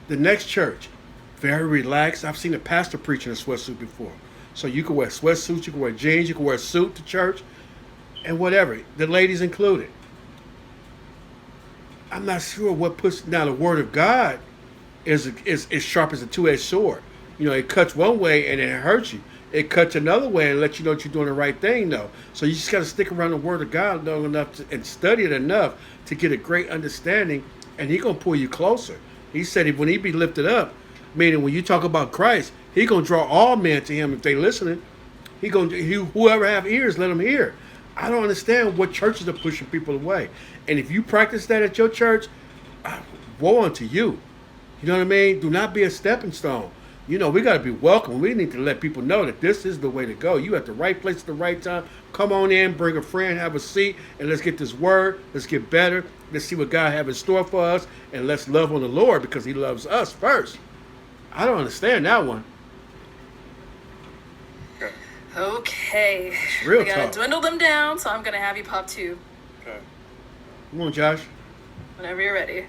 The next church, very relaxed. I've seen a pastor preach in a sweatsuit before. So you can wear sweatsuits, you can wear jeans, you can wear a suit to church, and whatever. The ladies included. I'm not sure what puts. Now the word of God is sharp as a two-edged sword. You know, it cuts one way and it hurts you. It cuts another way and lets you know that you're doing the right thing, though. So you just got to stick around the word of God long enough and study it enough to get a great understanding, and He's gonna pull you closer. He said when He be lifted up, meaning when you talk about Christ, He gonna draw all men to Him if they listening. Whoever have ears, let them hear. I don't understand what churches are pushing people away. And if you practice that at your church, woe unto you. You know what I mean? Do not be a stepping stone. You know, we got to be welcome. We need to let people know that this is the way to go. You at the right place at the right time. Come on in, bring a friend, have a seat, and let's get this word. Let's get better. Let's see what God have in store for us, and let's love on the Lord because He loves us first. I don't understand that one. Okay. Real we gotta talk. dwindle them down, so I'm gonna have you pop 2 Okay. Come on, Josh. whenever you're ready.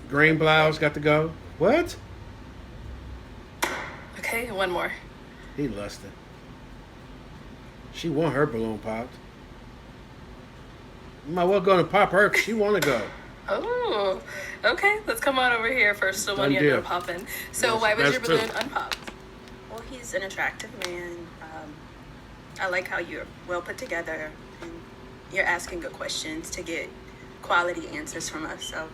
Green blouse got to go. What? Okay, one more. He lusted. She want her balloon popped. You might well go and pop her 'cause she want to go. Oh, okay. Let's come on over here first. The one you ended up popping. So Yes, why was your that's balloon true. unpopped? Well, he's an attractive man. I like how you're well put together and you're asking good questions to get quality answers from us. So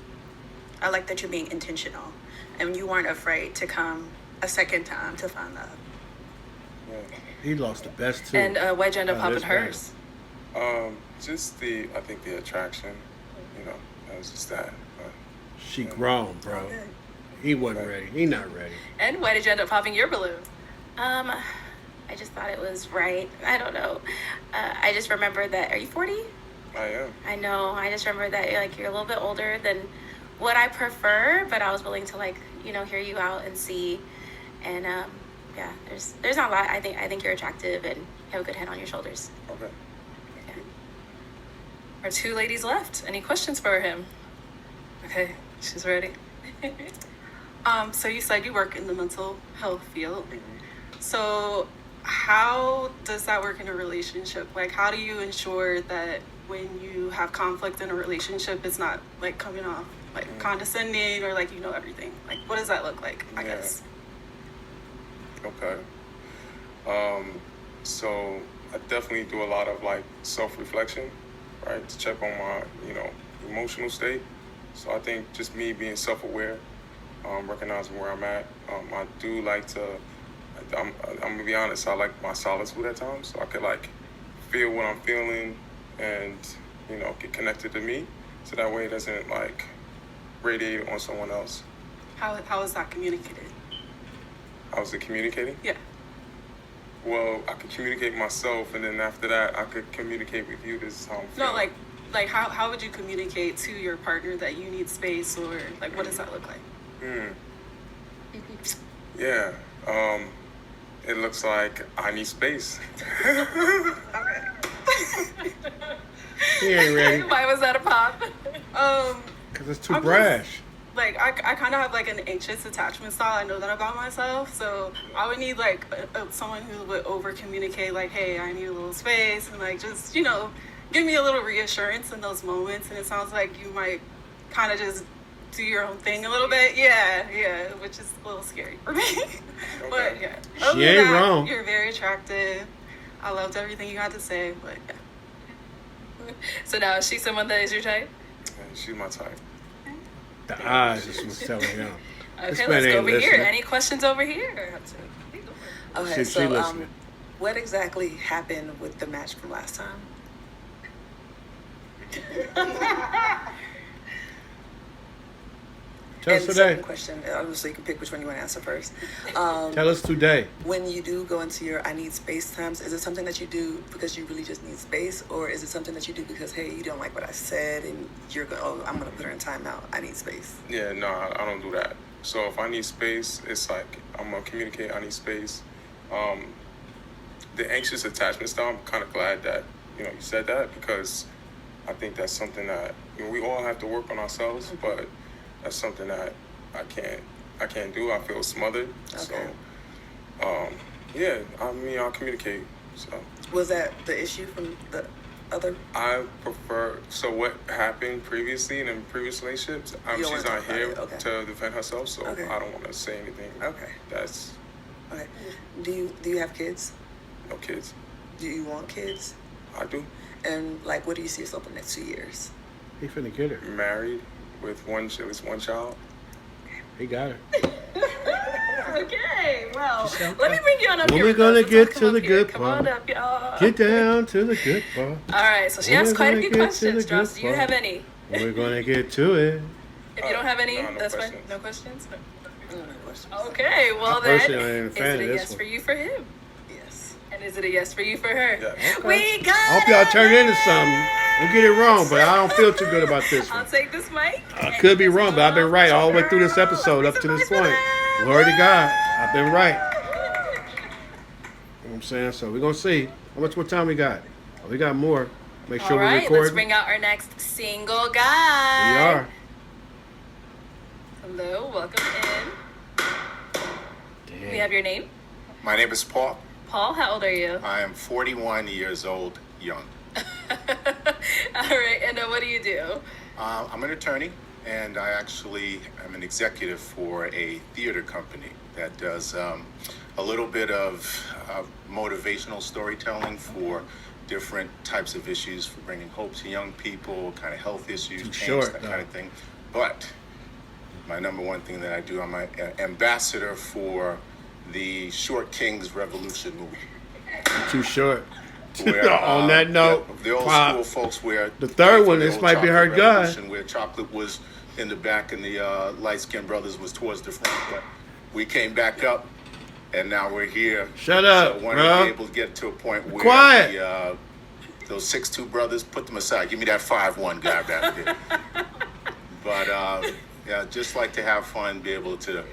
I like that you're being intentional and you weren't afraid to come a second time to find love. He lost the best too. And why'd you end up popping this hers? Just I think the attraction, you know, that was just that. But, She grown, bro. He wasn't ready. He not ready. And why did you end up popping your balloon? I just thought it was right. I don't know. I just remember that. Are you 40? I am. I know. I just remember that you're a little bit older than what I prefer, but I was willing to hear you out and see. And yeah, there's not a lot. I think you're attractive and you have a good head on your shoulders. Okay. Our 2 ladies left. Any questions for him? Okay, she's ready. So you said you work in the mental health field. So how does that work in a relationship? Like, how do you ensure that when you have conflict in a relationship, it's not like coming off like condescending or like you know everything? Like, what does that look like? I guess. Okay. So I definitely do a lot of like self-reflection, right? To check on my, emotional state. So I think just me being self-aware, recognizing where I'm at. I do like to, I'm gonna be honest, I like my solitude at times. So I could like feel what I'm feeling and, get connected to me. So that way it doesn't like radiate on someone else. How is that communicated? How is it communicating? Yeah. Well, I could communicate myself, and then after that, I could communicate with you. This is how I'm feeling. No, like how would you communicate to your partner that you need space, or like what does that look like? Yeah. It looks like I need space. Okay. He ain't ready. Why was that a pop? Because it's too brash. Like I kind of have like an anxious attachment style. I know that about myself, so I would need like someone who would over communicate, like, hey, I need a little space, and like just give me a little reassurance in those moments. And it sounds like you might kind of just do your own thing a little bit. Yeah, which is a little scary for me. But yeah, other She than ain't that, wrong. You're very attractive. I loved everything you had to say, but yeah. So now, is she someone that is your type? And she's my type. The eyes is what's telling him. Okay, let's go over here. Any questions over here? Okay, She so listening. what exactly happened with the match from last time? Tell us And the today. second question, obviously you can pick which one you want to answer first. Tell us today. When you do go into your I need space times, is it something that you do because you really just need space, or is it something that you do because, hey, you don't like what I said and you're going, oh, I'm going to put her in timeout. I need space. Yeah, no, I don't do that. So if I need space, it's like I'm gonna communicate. I need space. The anxious attachment style. I'm kind of glad that you said that, because I think that's something that we all have to work on ourselves. But that's something that I can't do. I feel smothered. Okay. So yeah, I mean I'll communicate. So Was that the issue from the other? I prefer. So what happened previously in previous relationships? You don't She's wanna not talk about here it, okay. to defend herself, so Okay. I don't want to say anything. Okay. That's Okay. Do you have kids? no kids. Do you want kids? I do. And like, what do you see yourself in the next 2 years? He finna get her. Married with at least one child. He got her. Okay, well, let me bring you on up here. We're with gonna us. Let's get all to come the up here. good Come on part. up, y'all. Get down to the good part. All right, so she We're asked quite a gonna few get to the questions. good Joss, do you part. have any? We're gonna get to it. If you don't have any, no that's fine. questions. No questions? Okay, well I then, personally ain't a is fan it of a this yes one. for you for him? Yes. And is it a yes for you for her? Yeah. We got I hope y'all turn into something. Don't get it wrong, but I don't feel too good about this I'll one. take this mic. I could be wrong, but I've been right all the way through this episode up to this point. Glory to God. I've been right. You know what I'm saying? So we're going to see. How much more time we got? Oh, we got more. Make sure All we're right, recording. let's bring out our next single guy. We are. Hello, welcome in. We have your name. My name is Paul. Paul, how old are you? I am 41 years old, young. All right, and what do you do? I'm an attorney, and I actually am an executive for a theater company that does a little bit of motivational storytelling for different types of issues, for bringing hope to young people, kind of health issues, change, short, that though. kind of thing. But my number one thing that I do, I'm an ambassador for the Short Kings Revolution movie. You're too short. Where, On that note, the old Pop. school folks where The third one, the this old might be her chocolate guy. revolution, where chocolate was in the back and the light-skinned brothers was towards the front. But we came back up, and now we're here. Shut up, so I want bro. to be able to get to a point where Quiet. those 6'2" brothers, put them aside. Give me that 5'1" guy back there. But yeah, just like to have fun, be able to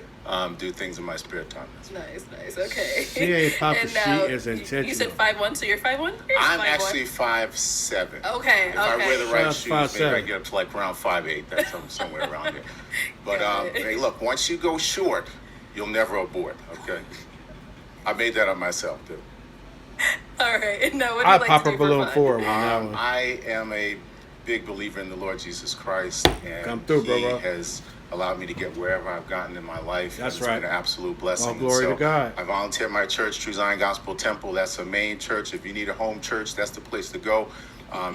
do things in my spare time. Nice, okay. She ain't popping, And, she is You intentional. said 5'1", so you're 5'1"? I'm actually 5'7". Okay, If I wear the right Sounds shoes, maybe I 5'7". get up to like around 5'8". That's somewhere around there. But Got it. hey, look, once you go short, you'll never abort. Okay, I made that up myself, too. All right, and now what do I you like pop to a do for balloon fun? for her on that one. I am a big believer in the Lord Jesus Christ, and Come through, He brother. has allowed me to get wherever I've gotten in my life. That's It's right. been an absolute blessing. All glory And to God. I volunteer at my church, True Zion Gospel Temple. That's a main church. If you need a home church, that's the place to go.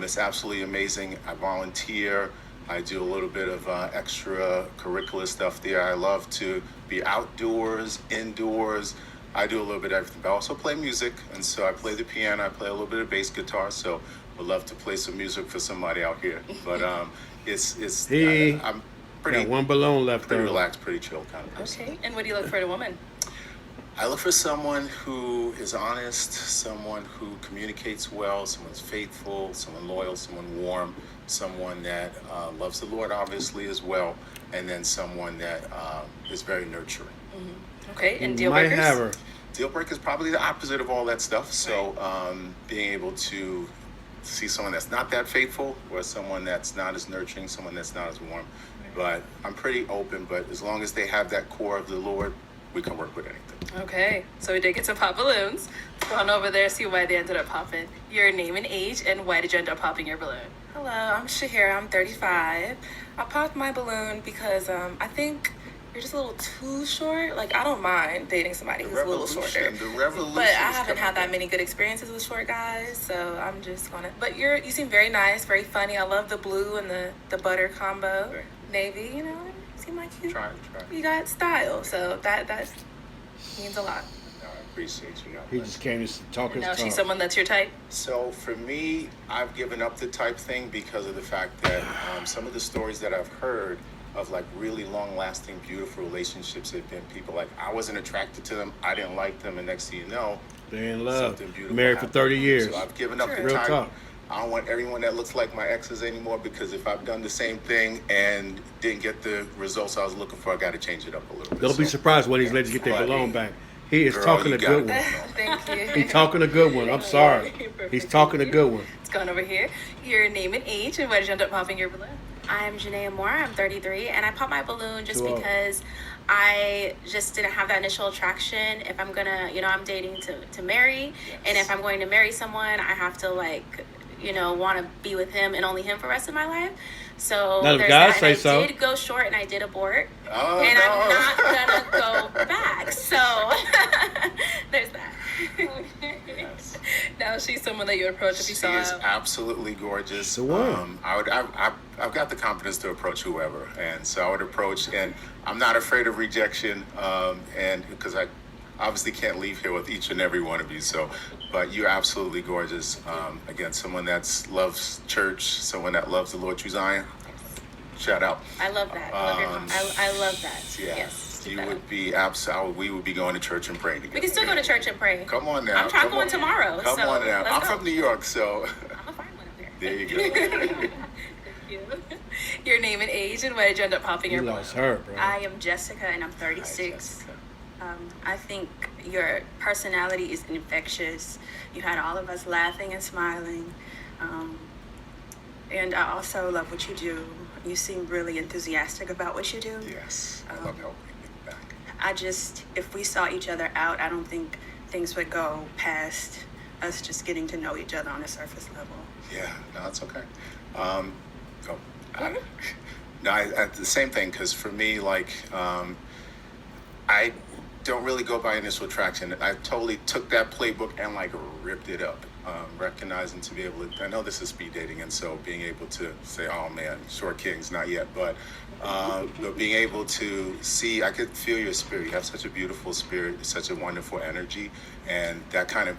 It's absolutely amazing. I volunteer. I do a little bit of extracurricular stuff there. I love to be outdoors, indoors. I do a little bit of everything. But I also play music, and so I play the piano. I play a little bit of bass guitar. So would love to play some music for somebody out here. But I'm pretty Got one balloon left pretty over. relaxed, pretty chill kind of person. Okay, and what do you look for in a woman? I look for someone who is honest, someone who communicates well, someone's faithful, someone loyal, someone warm, someone that loves the Lord obviously as well, and then someone that is very nurturing. Okay, and deal Might breakers? have her. Deal breaker is probably the opposite of all that stuff. So being able to see someone that's not that faithful, or someone that's not as nurturing, someone that's not as warm. But I'm pretty open, but as long as they have that core of the Lord, we can work with anything. Okay, so we did get some pop balloons. Go on over there, see why they ended up popping. Your name and age, and why did you end up popping your balloon? Hello, I'm Shahira. I'm 35. I popped my balloon because I think you're just a little too short. Like, I don't mind dating somebody who's a little shorter. The revolution. But I haven't had that many good experiences with short guys, so I'm just gonna. But you seem very nice, very funny. I love the blue and the butter combo, navy. You seem like you got style. So that means a lot. I appreciate you. He just came to talk his Now talk. she's someone that's your type. So for me, I've given up the type thing because of the fact that some of the stories that I've heard of like really long-lasting, beautiful relationships have been people like I wasn't attracted to them, I didn't like them, and next thing you know, they're in love. something beautiful Married for happened. 30 years. So I've given up the Real type. talk. I don't want everyone that looks like my exes anymore because if I've done the same thing and didn't get the results I was looking for, I got to change it up a little bit. Don't be surprised when these ladies get their balloon back. He is Girl, talking you a got good it. one. Thank you. He's talking a good one. I'm sorry. He's talking a good one. It's gone over here. Your name and age, and why did you end up popping your balloon? I'm Janaea Moore. I'm 33, and I popped my balloon just Too old. because I just didn't have that initial attraction. If I'm gonna, I'm dating to marry, and if I'm going to marry someone, I have to want to be with him and only him for the rest of my life. So Now, if there's guys that. say And I so. did go short, and I did abort, Oh, and no. I'm not gonna go back. So there's that. Now she's someone that you would approach if you She saw is her. absolutely gorgeous. The one. I've got the confidence to approach whoever, and so I would approach, and I'm not afraid of rejection, and because I obviously can't leave here with each and every one of you. So, but you're absolutely gorgeous. Again, someone that loves church, someone that loves the Lord through Zion. Shout out. I love that. I love that. Yeah. Yes. You would be absolutely. We would be going to church and praying together. We can still go to church and pray. Come on now. I'm Come going on. tomorrow. Come so on now. let's I'm go. from New York, so I'm a fine one up there. there you go. Your name and age, and why did you end up popping You your balloon? lost her, bro. I am Jessica and I'm 36. I think your personality is infectious. You had all of us laughing and smiling. And I also love what you do. You seem really enthusiastic about what you do. Yes, I love helping you back. If we saw each other out, I don't think things would go past us just getting to know each other on a surface level. Yeah, no, it's okay. I the same thing, because for me, I don't really go by initial attraction. I totally took that playbook and ripped it up, recognizing to be able to, I know this is speed dating, and so being able to say, oh man, short kings, not yet, but being able to see, I could feel your spirit. You have such a beautiful spirit, such a wonderful energy, and that kind of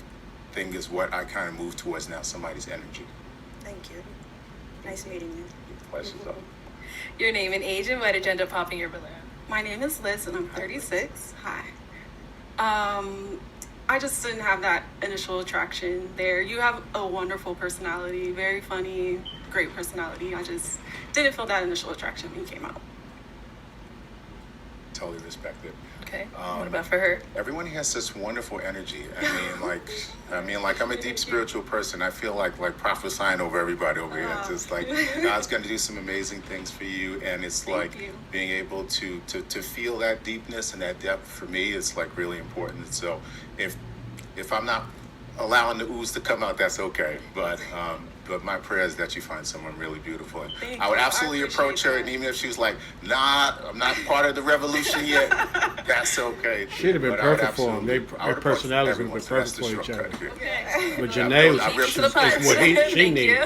thing is what I kind of move towards now, somebody's energy. Thank you. Nice meeting you. Questions up? Your name and age, and why did you end up popping your balloon? My name is Liz and I'm 36. Hi. I just didn't have that initial attraction there. You have a wonderful personality, very funny, great personality. I just didn't feel that initial attraction when you came out. Totally respect it. Okay. What about for her? Everyone has such wonderful energy. I'm a deep spiritual person. I feel like prophesying over everybody over here. It's just like God's going to do some amazing things for you, and it's being able to feel that deepness and that depth for me is really important. So if I'm not allowing the ooze to come out, that's okay. But my prayer is that you find someone really beautiful. And I would absolutely approach her, and even if she was like, nah, I'm not part of the revolution yet, that's okay. She'd have been But I would perfect for him. absolutely- I Their would approach personalities would have everyone, been so that's perfect the for each other. shortcut here. But Janae I ripped is what she Thank needs. you.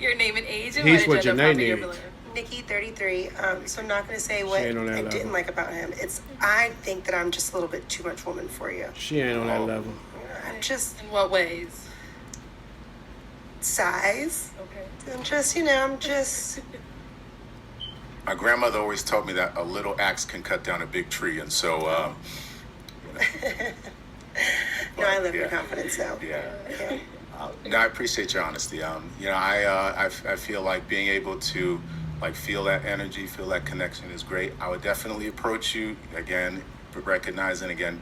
Your name and age, and He's why what did you end up Janae popping your needs. balloon? Nikki, 33. So I'm not going to say what ain't on that I level. didn't like about him. I think that I'm just a little bit too much woman for you. She ain't on that level. I'm just In what ways? size. Okay. I'm just. My grandmother always told me that a little axe can cut down a big tree, and so. No, I live with confidence now. Yeah. No, I appreciate your honesty. I feel like being able to feel that energy, feel that connection is great. I would definitely approach you again, recognizing again,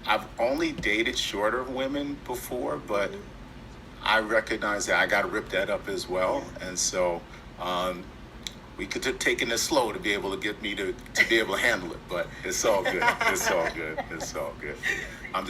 I've only dated shorter women before, but I recognize that I got to rip that up as well. And so we could have taken it slow to be able to get me to be able to handle it, but it's all good. It's all good. It's all good. I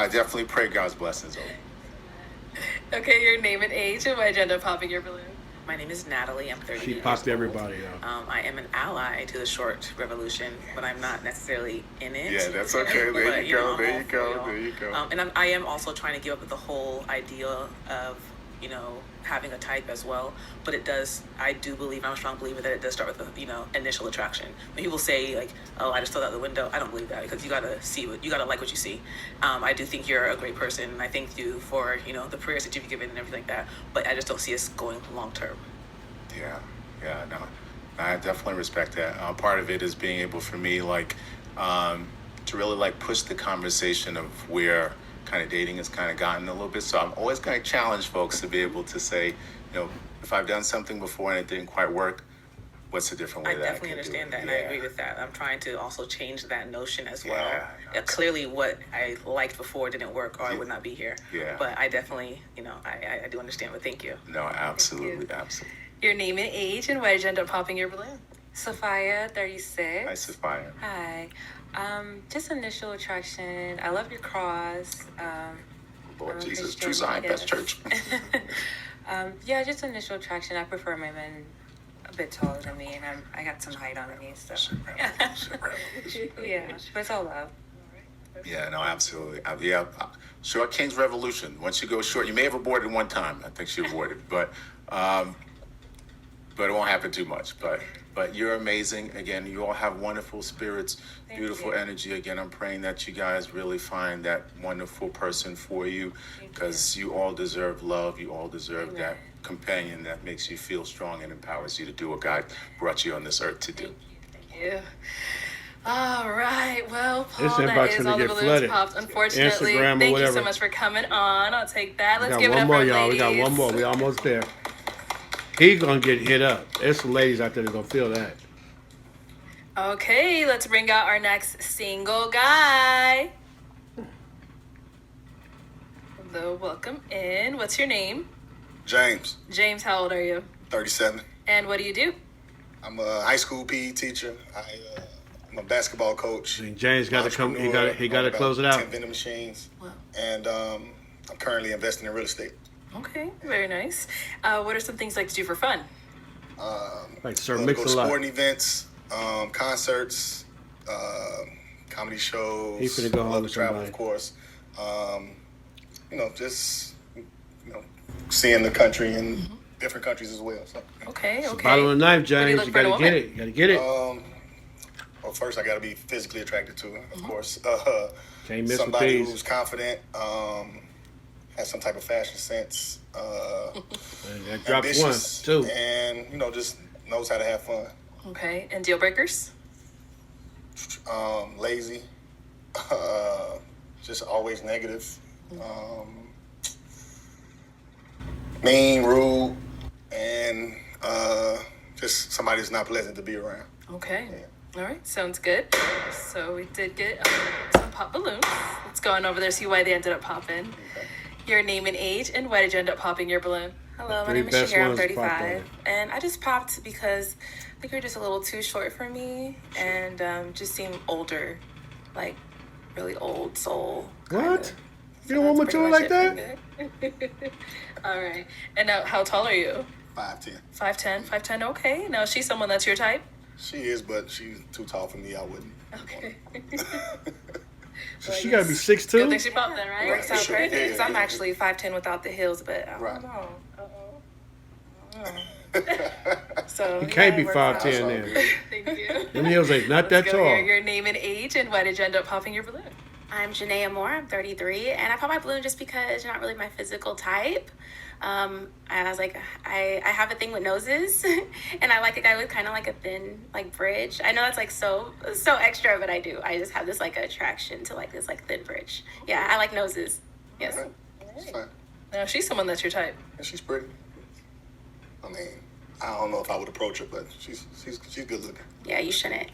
definitely pray God's blessings over you. Okay, your name and age, and why'd you end up popping your balloon? My name is Natalie. I'm 30 She years popped old. everybody out. I am an ally to the short revolution, but I'm not necessarily in it. Yeah, that's okay. There But, you go. I'm There all you for go. y'all. There you go. And I am also trying to give up the whole idea of, having a type as well. But I do believe, I'm a strong believer that it does start with initial attraction. When people say like, oh, I just throw that out the window, I don't believe that, because you gotta like what you see. I do think you're a great person, and I thank you for, the prayers that you've given and everything like that. But I just don't see us going long term. Yeah, no, I definitely respect that. Part of it is being able for me, like, to really like push the conversation of where kind of dating has kind of gotten a little bit. So I'm always going to challenge folks to be able to say, if I've done something before and it didn't quite work, what's a different way I that I can definitely understand do it? that, and I agree with that. I'm trying to also change that notion as well. Yeah. Clearly, what I liked before didn't work, or I would not be here. Yeah. But I definitely, I do understand. But thank you. No, absolutely, absolutely. Your name and age, and why'd you end up popping your balloon? Sophia, 36. Hi, Sophia. Hi. Just initial attraction. I love your cross. Lord I'm a Jesus, Christian, True Zion yes. Best Church. Yeah, just initial attraction. I prefer women a bit taller than me, and I got some height on me, so. Yeah, but it's all love. Yeah, no, absolutely. Short King's Revolution. Once you go short, you may have aborted one time. I think she aborted, but it won't happen too much. But you're amazing. Again, you all have wonderful spirits, beautiful energy. Again, I'm praying that you guys really find that wonderful person for you, because you all deserve love. You all deserve that companion that makes you feel strong and empowers you to do what God brought you on this earth to do. Thank you. All right. Well, This Paul, that inbox is gonna all the get balloons flooded. popped. Unfortunately, Instagram or thank you whatever. so much for coming on. I'll take that. Let's We give got it up one more, for y'all. ladies. We got one more. We almost there. He's gonna get hit up. There's some ladies out there that gonna feel that. Okay, let's bring out our next single guy. Hello, welcome in. What's your name? James, James, how old are you? 37. And what do you do? I'm a high school PE teacher. I'm a basketball coach. James got to come. He got to close it out. 10 vending machines. Wow. And I'm currently investing in real estate. Okay, very nice. What are some things you like to do for fun? Like Sir Go to Mix-a-Lot. sporting events, concerts, comedy shows. He's finna go home love with to travel, somebody. of course. Just seeing the country and different countries as well. So. Okay. Bottom of the knife, What do you James. look You for in a got to get woman? it. You got to get it. Well, first I got to be physically attracted to her, of course. Can't miss with somebody these. who's confident, has some type of fashion sense, That drops one, ambitious, too. and just knows how to have fun. Okay, and deal breakers? Lazy, just always negative, mean, rude, and just somebody who's not pleasant to be around. Okay. All right, sounds good. So we did get some pop balloons. Let's go on over there, see why they ended up popping. Your name and age, and why did you end up popping your balloon? Hello, my Three name is best Shahira. I'm ones popped 35, and I just popped because I think you're just a little too short for me, and just seem older, like really old soul. What? You don't want mature like that? All right. And now, how tall are you? 5'10". 5'10". 5'10". Okay. Now, is she someone that's your type? She is, but she's too tall for me. I wouldn't. Okay. So she got to be Good 6'2"? thing she popped then, right? Works out perfect Yeah, because I'm yeah. actually 5'10" without the heels, but I don't know. So You can't be it works out. 5'10" then. Thank you. Them heels ain't not that Let's go here. tall. Your name and age, and why did you end up popping your balloon? I'm Janaea Moore. I'm 33, and I popped my balloon just because you're not really my physical type. And I was like, I have a thing with noses, and I like a guy with kind of like a thin bridge. I know that's so extra, but I do. I just have this attraction to this thin bridge. Yeah, I like noses. Yes. Right. It's fine. Now, is she someone that's your type? And she's pretty. I mean, I don't know if I would approach her, but she's good looking. Yeah, you shouldn't.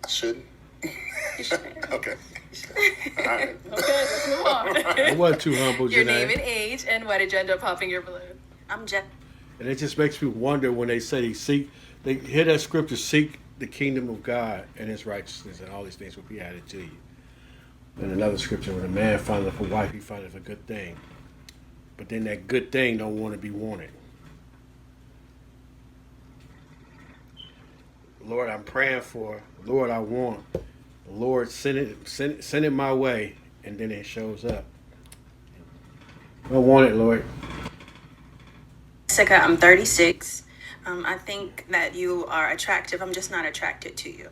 I shouldn't. You shouldn't. Okay. All right. Okay, let's move on. I wasn't too humble, Your name Janae. and age, and why did you end up popping your balloon? I'm Jeff. And it just makes me wonder when they say They hear that scripture: seek the kingdom of God and His righteousness, and all these things will be added to you. And another scripture: when a man findeth a wife, he findeth a good thing. But then that good thing don't want to be wanted. Lord, I'm praying for. Lord, I want. Lord, send it my way, and then it shows up. I want it, Lord. Jessica, I'm 36. I think that you are attractive. I'm just not attracted to you.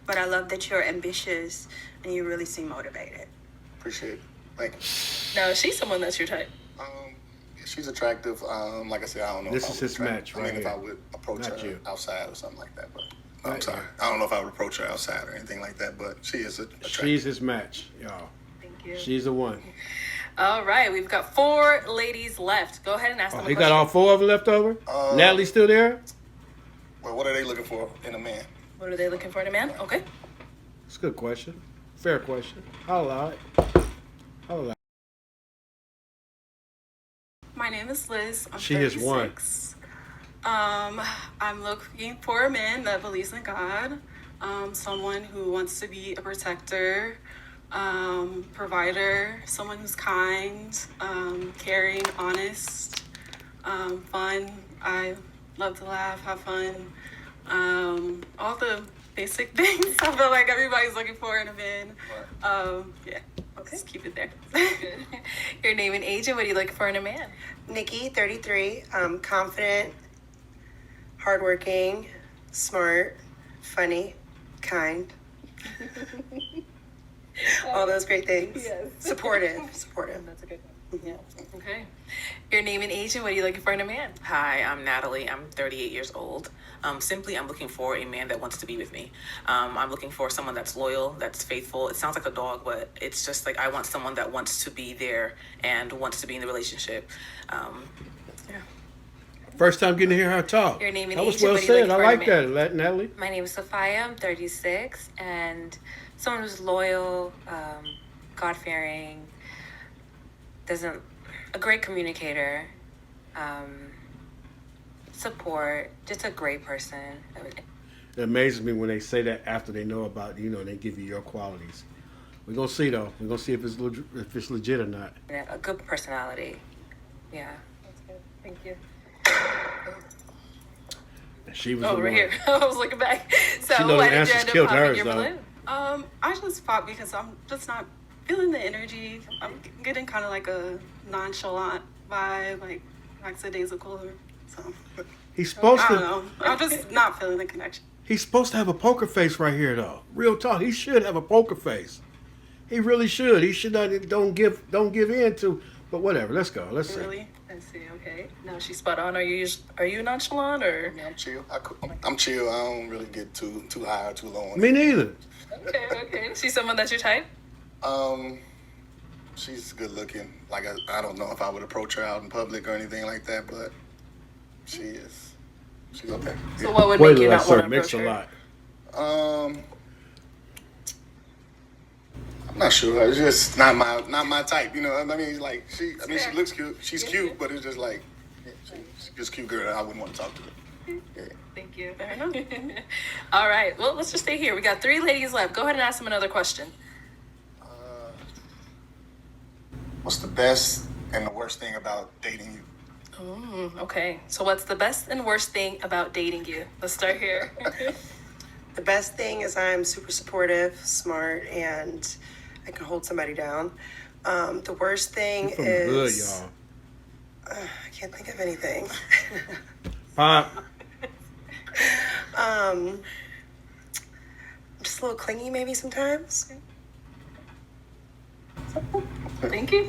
But I love that you're ambitious and you really seem motivated. Appreciate it. Thank you. No, she's someone that's your type. She's attractive. Like I said, I don't know. This if is I would his attract- match I right mean, if here. I would approach Not her you. outside or something like that, but I'm Right sorry. here. I don't know if I would approach her outside or anything like that, but she is attractive. She's his match, y'all. Thank you. She's the one. All right, we've got 4 ladies left. Go ahead and ask Oh, them a he question. got all 4 of them left over? Natalie's still there? Well, what are they looking for in a man? What are they looking for in a man? Okay. It's a good question. Fair question. I'll allow it. I'll allow it. My name is Liz. I'm She has won. 36. I'm looking for a man that believes in God, someone who wants to be a protector, provider, someone who's kind, caring, honest, fun. I love to laugh, have fun. All the basic things I feel like everybody's looking for in a man. Yeah, Okay. just keep it there. Your name and age and what are you looking for in a man? Nikki, 33, confident, hardworking, smart, funny, kind. All those great things. Yes. Supportive. That's a good one. Yeah. Okay. Your name and age and what are you looking for in a man? Hi, I'm Natalie. I'm 38 years old. Simply, I'm looking for a man that wants to be with me. I'm looking for someone that's loyal, that's faithful. It sounds like a dog, but it's just like I want someone that wants to be there and wants to be in the relationship. Yeah. First time getting to hear her talk. Your name and That was age well and what are you said. I looking like for in a that, Natalie. My name is Sophia. I'm 36, and someone who's loyal, God-fearing, a great communicator, support, just a great person. It amazes me when they say that after they know about you, and they give you your qualities. We're gonna see though. We're gonna see if it's legit or not. And a good personality. Yeah. That's good. Thank you. She was Oh, the right one. here. I was looking back. So She know why the did you answers end up killed popping hers, your though. balloon? I just popped because I'm just not feeling the energy. I'm getting kind of like a nonchalant vibe, like lackadaisical. So He's supposed I don't to. know. I'm just not feeling the connection. He's supposed to have a poker face right here, though. Real talk. He should have a poker face. He really should. He should not. Don't give in to. But whatever. Let's go. Let's see. Really? I see. Okay. No, she's spot on. Are you nonchalant or? Yeah, I'm chill. I'm chill. I don't really get too high or too low on Me it. neither. Okay. She's someone that's your type. She's good looking. Like I don't know if I would approach her out in public or anything like that, but she is. She's okay. So what would make you not want to mix approach a her? lot. I'm not sure. It's just not my type. You know what I mean? Like she looks cute. She's cute, but it's just like she's just a cute girl. I wouldn't want to talk to her. Yeah. Thank you. Fair enough. All right. Well, let's just stay here. We got 3 ladies left. Go ahead and ask them another question. What's the best and the worst thing about dating you? Okay. So what's the best and worst thing about dating you? Let's start here. The best thing is I'm super supportive, smart, and I can hold somebody down. The worst thing From the hood, is y'all. I can't think of anything. Pop. I'm just a little clingy maybe sometimes. Thank you.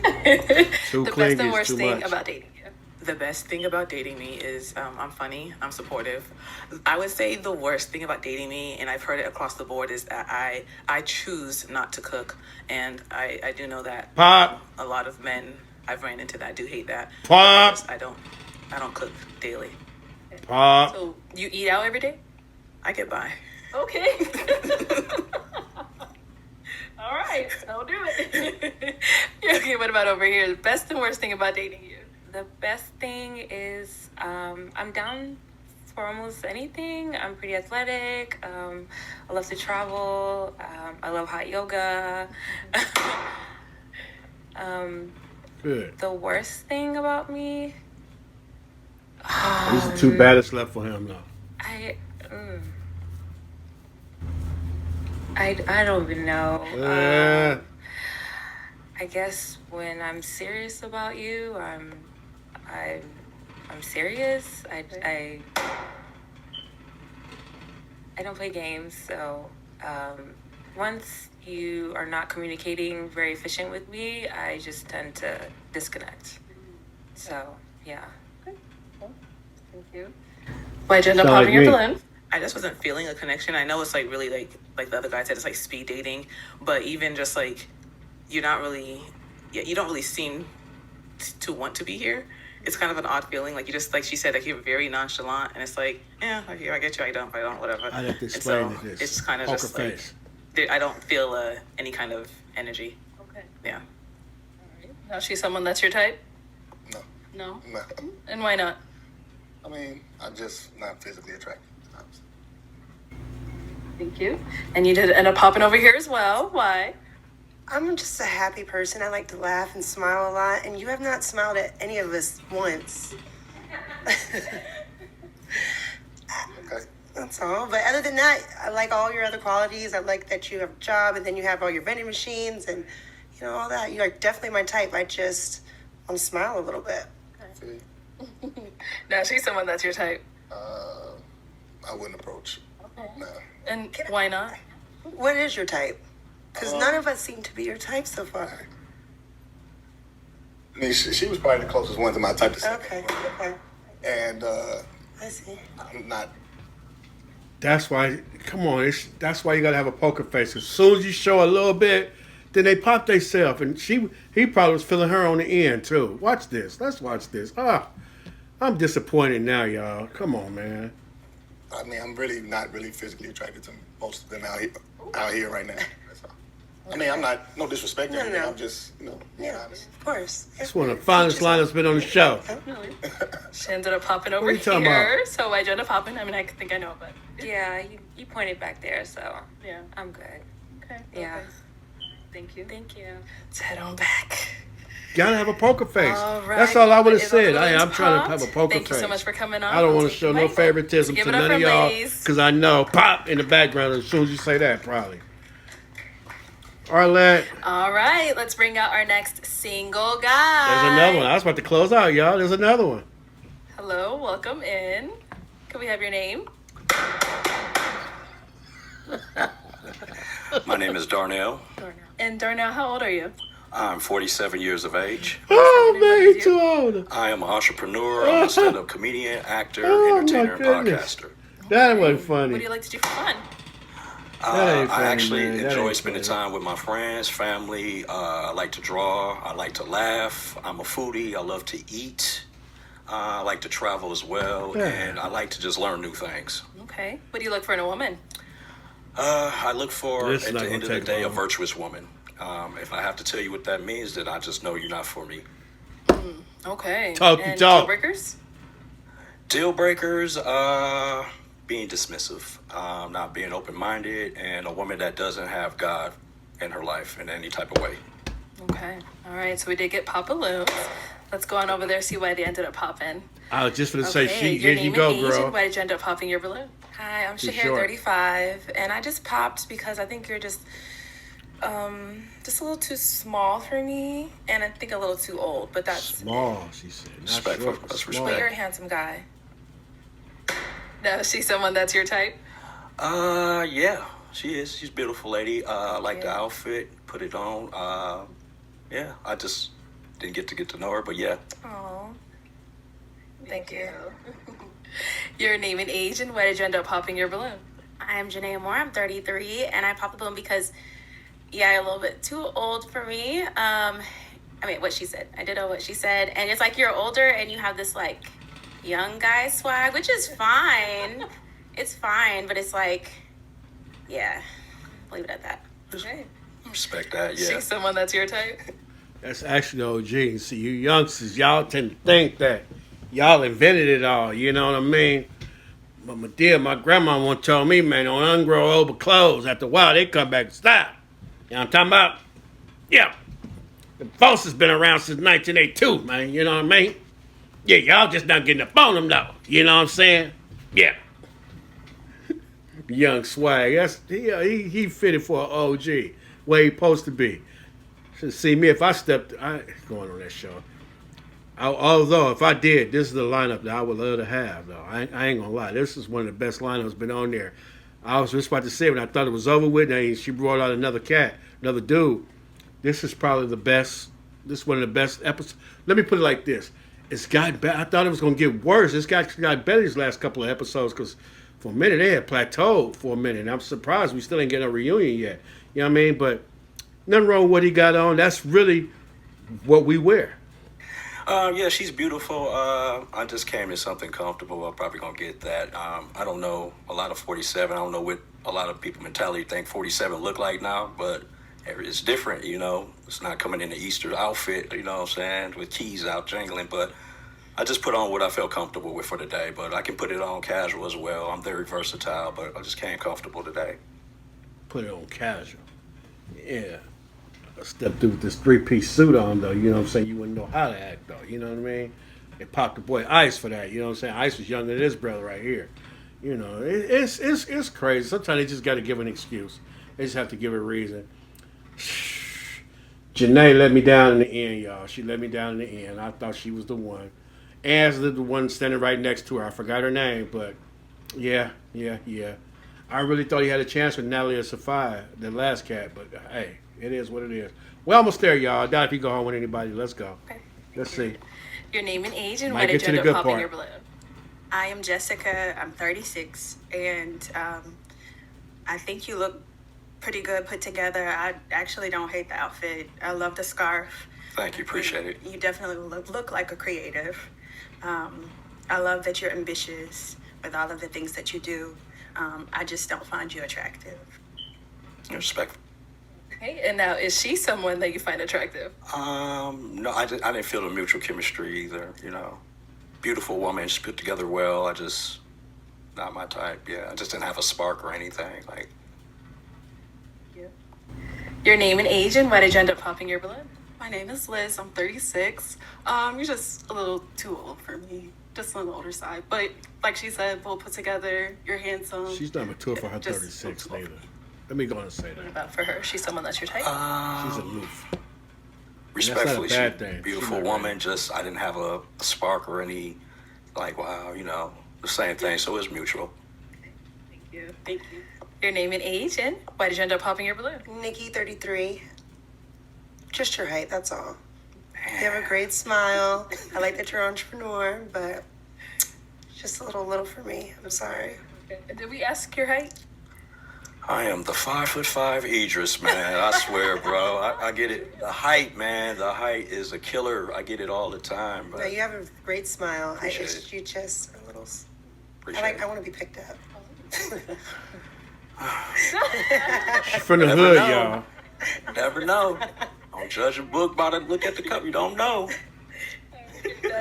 Too The clingy best and is worst too thing much. about dating you. The best thing about dating me is I'm funny, I'm supportive. I would say the worst thing about dating me, and I've heard it across the board, is that I choose not to cook. And I do know that Pop. a lot of men I've ran into that do hate that. Pop. I don't cook daily. Pop. So you eat out every day? I get by. Okay. All right. I'll do it. Okay, what about over here? The best and worst thing about dating you? The best thing is I'm down for almost anything. I'm pretty athletic. I love to travel. I love hot yoga. Good. The worst thing about me, These are two baddest left for him now. I don't even know. Yeah. I guess when I'm serious about you, I'm serious. I don't play games, so once you are not communicating very efficient with me, I just tend to disconnect. So yeah. Thank you. Why'd you end up popping your balloon? I just wasn't feeling a connection. I know it's like really like the other guy said, it's like speed dating, but even just like you don't really seem to want to be here. It's kind of an odd feeling. Like you just, like she said, like you're very nonchalant, and it's like, yeah, I get you, I don't, whatever. I have to explain this. It's kind of just face. Like I don't feel any kind of energy. Okay. Yeah. All right. Now she's someone that's your type? No. No? No. And why not? I mean, I'm just not physically attracted. Thank you. And you did end up popping over here as well. Why? I'm just a happy person. I like to laugh and smile a lot, and you have not smiled at any of us once. Okay. That's all. But other than that, I like all your other qualities. I like that you have a job, and then you have all your vending machines, and you know all that. You're definitely my type. I just want to smile a little bit. See? Now she's someone that's your type. I wouldn't approach. Okay. No. And why not? What is your type? Because none of us seem to be your type so far. I mean, she was probably the closest one to my type to say. Okay. And I see. I'm not. That's why. Come on. That's why you gotta have a poker face. As soon as you show a little bit, then they pop themselves, and he probably was feeling her on the end too. Watch this. Let's watch this. I'm disappointed now, y'all. Come on, man. I mean, I'm really not really physically attracted to most of them out here right now. That's all. I mean, I'm not, no disrespect or anything. I'm just, being honest. Of course. That's one of the finest line that's been on the show. She ended up popping over What are you talking here. about? So why'd you end up popping? I mean, I think I know, but Yeah, you pointed back there, so yeah, I'm good. Okay. Yeah. Okay. Thank you. Thank you. Let's head on back. Gotta have a poker face. All right. That's all I would have Is all the said. balloons I'm trying to popped? have a poker Thank face. you so much for coming on. I don't I'll want to take show the no mic. favoritism Give to it up none for of y'all ladies. because I know pop in the background as soon as you say that, probably. Arlette, All right, let's bring out our next single guy. there's another one. I was about to close out, y'all. There's another one. Hello, welcome in. Can we have your name? My name is Darnell. And Darnell, how old are you? I'm 47 years of age. Oh, man, he's too old. I am an entrepreneur. I'm a stand-up comedian, actor, Oh, entertainer, my and goodness. podcaster. That wasn't What funny. do you like to do for fun? That ain't funny, I actually man. That enjoy ain't spending funny. time with my friends, family. I like to draw. I like to laugh. I'm a foodie. I love to eat. I like to travel as well. Yeah. And I like to just learn new things. Okay. What do you look for in a woman? I look for, This is at not the gonna end of the take day, a long. virtuous woman. If I have to tell you what that means, then I just know you're not for me. Okay. Talk, and talk. deal breakers? Deal breakers, being dismissive, not being open-minded, and a woman that doesn't have God in her life in any type of way. Okay. All right. So we did get pop balloons. Let's go on over there, see why they ended up popping. I was just going to say, Okay, here your you name go, and age, girl. and why did you end up popping your balloon? Hi, I'm Too Shahir, short. 35, and I just popped because I think you're just a little too small for me, and I think a little too old. But that's Small, she said. Not Respect, short, that's small. But you're a handsome guy. Now, is she someone that's your type? Yeah, she is. She's a beautiful lady. I like the outfit, put it on. Yeah, I just didn't get to know her, but yeah. Oh, thank you. Your name and age, and why did you end up popping your balloon? I'm Janae Moore. I'm 33, and I popped the balloon because, yeah, a little bit too old for me. I mean, what she said. I did know what she said, and it's like you're older and you have this like young guy swag, which is fine. It's fine, but it's like, yeah, leave it at that. Okay. Respect that, yeah. She's someone that's your type? That's actually OG. See, you youngsters, y'all tend to think that y'all invented it all. You know what I mean? But my grandma once told me, man, on ungrow old clothes, after a while, they come back and style. You know what I'm talking about? Yeah. The boss has been around since 1982, man. You know what I mean? Yeah, y'all just not getting up on them, though. You know what I'm saying? Yeah. Young swag. He fitted for an OG. Where he supposed to be. Should see me if I stepped. I going on that show. Although if I did, this is the lineup that I would love to have. Though I ain't gonna lie, this is one of the best lineups been on there. I was just about to say when I thought it was over with, and she brought out another dude. This is probably the best. This is one of the best episodes. Let me put it like this: it's gotten better. I thought it was gonna get worse. It's got better these last couple of episodes because for a minute they had plateaued for a minute. And I'm surprised we still ain't getting a reunion yet. You know what I mean? But nothing wrong with what he got on. That's really what we wear. Yeah, she's beautiful. I just came in something comfortable. I'm probably gonna get that. I don't know a lot of 47. I don't know what a lot of people mentality think 47 look like now, but it's different. You know, it's not coming in the Easter outfit. You know what I'm saying, with keys out jingling. But I just put on what I felt comfortable with for the day. But I can put it on casual as well. I'm very versatile, but I just came comfortable today. Put it on casual. Yeah. I stepped through with this 3-piece suit on, though. You know what I'm saying? You wouldn't know how to act, though. You know what I mean? They popped the boy Ice for that. You know what I'm saying? Ice was younger than this brother right here. You know, it's crazy. Sometimes they just got to give an excuse. They just have to give a reason. Janae let me down in the end, y'all. She let me down in the end. I thought she was the one. As the one standing right next to her. I forgot her name, but yeah. I really thought he had a chance with Natalie or Sophia, the last cat, but hey, it is what it is. We're almost there, y'all. I doubt if you go home with anybody. Let's go. Okay. Let's see. Your name and age and Might why get did to you the end up good popping part. your balloon? I am Jessica. I'm 36, and I think you look pretty good put together. I actually don't hate the outfit. I love the scarf. Thank you. Appreciate it. You definitely look like a creative. I love that you're ambitious with all of the things that you do. I just don't find you attractive. Respect. Okay, and now is she someone that you find attractive? No, I didn't feel the mutual chemistry either. You know, beautiful woman, she put together well. Not my type. Yeah, I just didn't have a spark or anything. Like. Your name and age and why did you end up popping your balloon? My name is Liz. I'm 36. You're just a little too old for me. Just on the older side. But like she said, well put together. You're handsome. She's not mature for her 36 neither. Let me go and say that. What about for her? She's someone that's your type? She's aloof. Respectfully, she's a a bad thing. beautiful woman. Just I didn't have a spark or any, like, wow, you know, the same thing. So it's mutual. Thank you. Thank you. Your name and age and why did you end up popping your balloon? Nikki, 33. Just your height, that's all. You have a great smile. I like that you're an entrepreneur, but just a little for me. I'm sorry. Did we ask your height? I am the 5'5" Idris, man. I swear, bro. I get it. The height, man. The height is a killer. I get it all the time. But No, you have a great smile. Appreciate it. You just a little. Appreciate I want to be picked up. She's from the Never hood, know. y'all. Never know. Don't judge a book by the look at the cover. You don't know.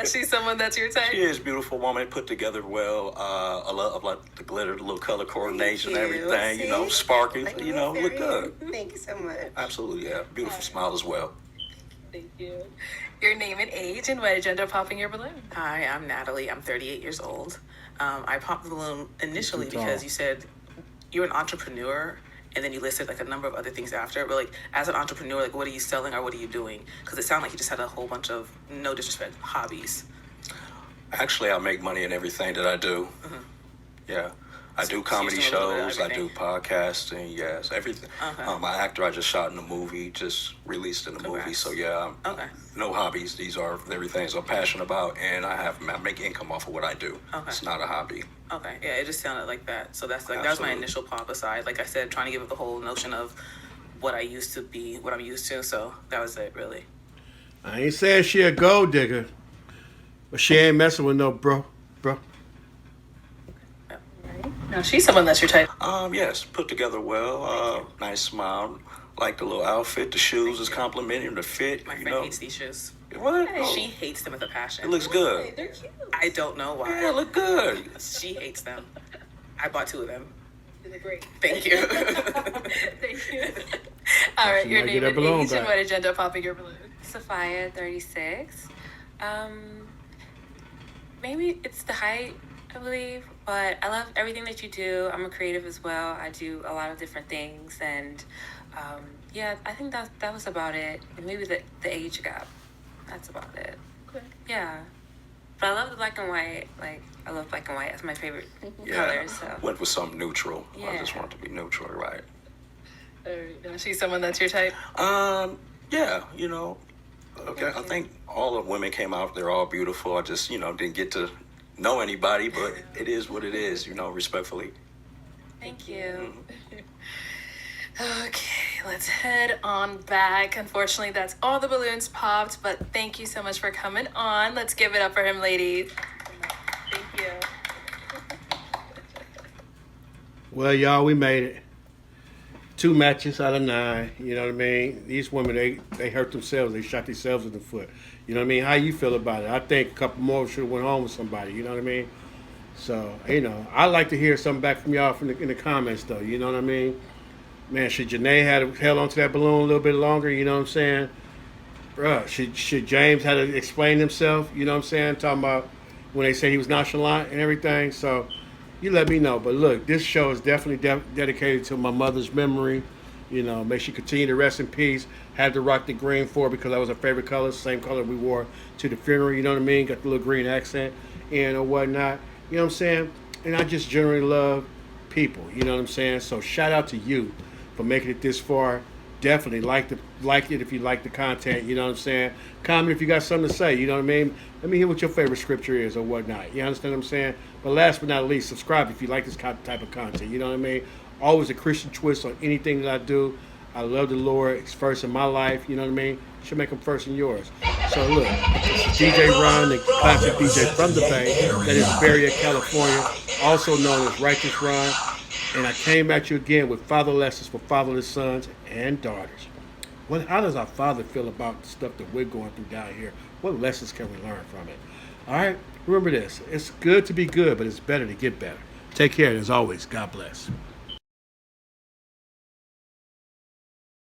She's someone that's your type? She is a beautiful woman, put together well. I love like the glitter, the little color coordination, everything. You know, See? sparking. Like You know, very- look good. Thank you so much. Absolutely, yeah. Beautiful smile as well. Thank you. Your name and age and why did you end up popping your balloon? Hi, I'm Natalie. I'm 38 years old. I popped the balloon initially Too tall. because you said you're an entrepreneur, and then you listed like a number of other things after. But like, as an entrepreneur, like, what are you selling or what are you doing? Because it sounded like you just had a whole bunch of, no disrespect, hobbies. Actually, I make money in everything that I do. Mhm. Yeah. I do So comedy you're doing a little bit of shows. I do everything. podcasting. Yes, everything. Okay. My actor I just shot in a movie, just released in the movie. Congrats. So yeah, Okay. no hobbies. These are everything I'm passionate about, and I make income off of what I do. Okay. It's not a hobby. Okay, yeah, it just sounded like that. So that's like that was my Absolutely. initial pop aside. Like I said, trying to give it the whole notion of what I used to be, what I'm used to. So that was it, really. I ain't saying she a gold digger, but she ain't messing with no bro. No, she's someone that's your type. Yes, put together well. Nice smile. Like the little outfit, the shoes is complimenting the fit. My You friend know, hates these shoes. what? She hates them with a passion. It looks good. They're cute. I don't know why. Yeah, it look good. She hates them. I bought 2 of them. Great. Thank you. Thank you. All right, your name and age and what agenda popping your balloon. Sophia, 36. Maybe it's the height, I believe, but I love everything that you do. I'm a creative as well. I do a lot of different things, and yeah, I think that was about it. And maybe the age gap. That's about it. Okay. Yeah. But I love the black and white. Like, I love black and white. It's my favorite color. So Went with something neutral. I Yeah. just want to be neutral, right? Is she someone that's your type? Yeah, you know. Okay, I think all the women came out. They're all beautiful. I just, you know, didn't get to know anybody, but it is what it is, you know, respectfully. Thank you. Okay, let's head on back. Unfortunately, that's all the balloons popped, but thank you so much for coming on. Let's give it up for him, ladies. Thank you. Well, y'all, we made it. 2 matches out of 9. You know what I mean? These women, they hurt themselves. They shot themselves in the foot. You know what I mean? How you feel about it? I think a couple more should have went home with somebody. You know what I mean? So, you know, I like to hear something back from y'all in the comments, though. You know what I mean? Man, should Janae have held onto that balloon a little bit longer? You know what I'm saying? Bruh, should James have to explain himself? You know what I'm saying? Talking about when they said he was nonchalant and everything. So, you let me know. But look, this show is definitely dedicated to my mother's memory. You know, may she continue to rest in peace. Had to rock the green for her because that was her favorite color. Same color we wore to the funeral. You know what I mean? Got the little green accent and or whatnot. You know what I'm saying? And I just generally love people. You know what I'm saying? So shout out to you for making it this far. Definitely like it if you like the content. You know what I'm saying? Comment if you got something to say. You know what I mean? Let me hear what your favorite scripture is or whatnot. You understand what I'm saying? But last but not least, subscribe if you like this type of content. You know what I mean? Always a Christian twist on anything that I do. I love the Lord. He's first in my life. You know what I mean? Should make him first in yours. So look, this is DjRon, the classic DJ from the Bay. That is Barrier, California, also known as Righteous Ron. And I came at you again with father lessons for fatherless sons and daughters. How does our father feel about the stuff that we're going through down here? What lessons can we learn from it? All right, remember this. It's good to be good, but it's better to get better. Take care, and as always, God bless.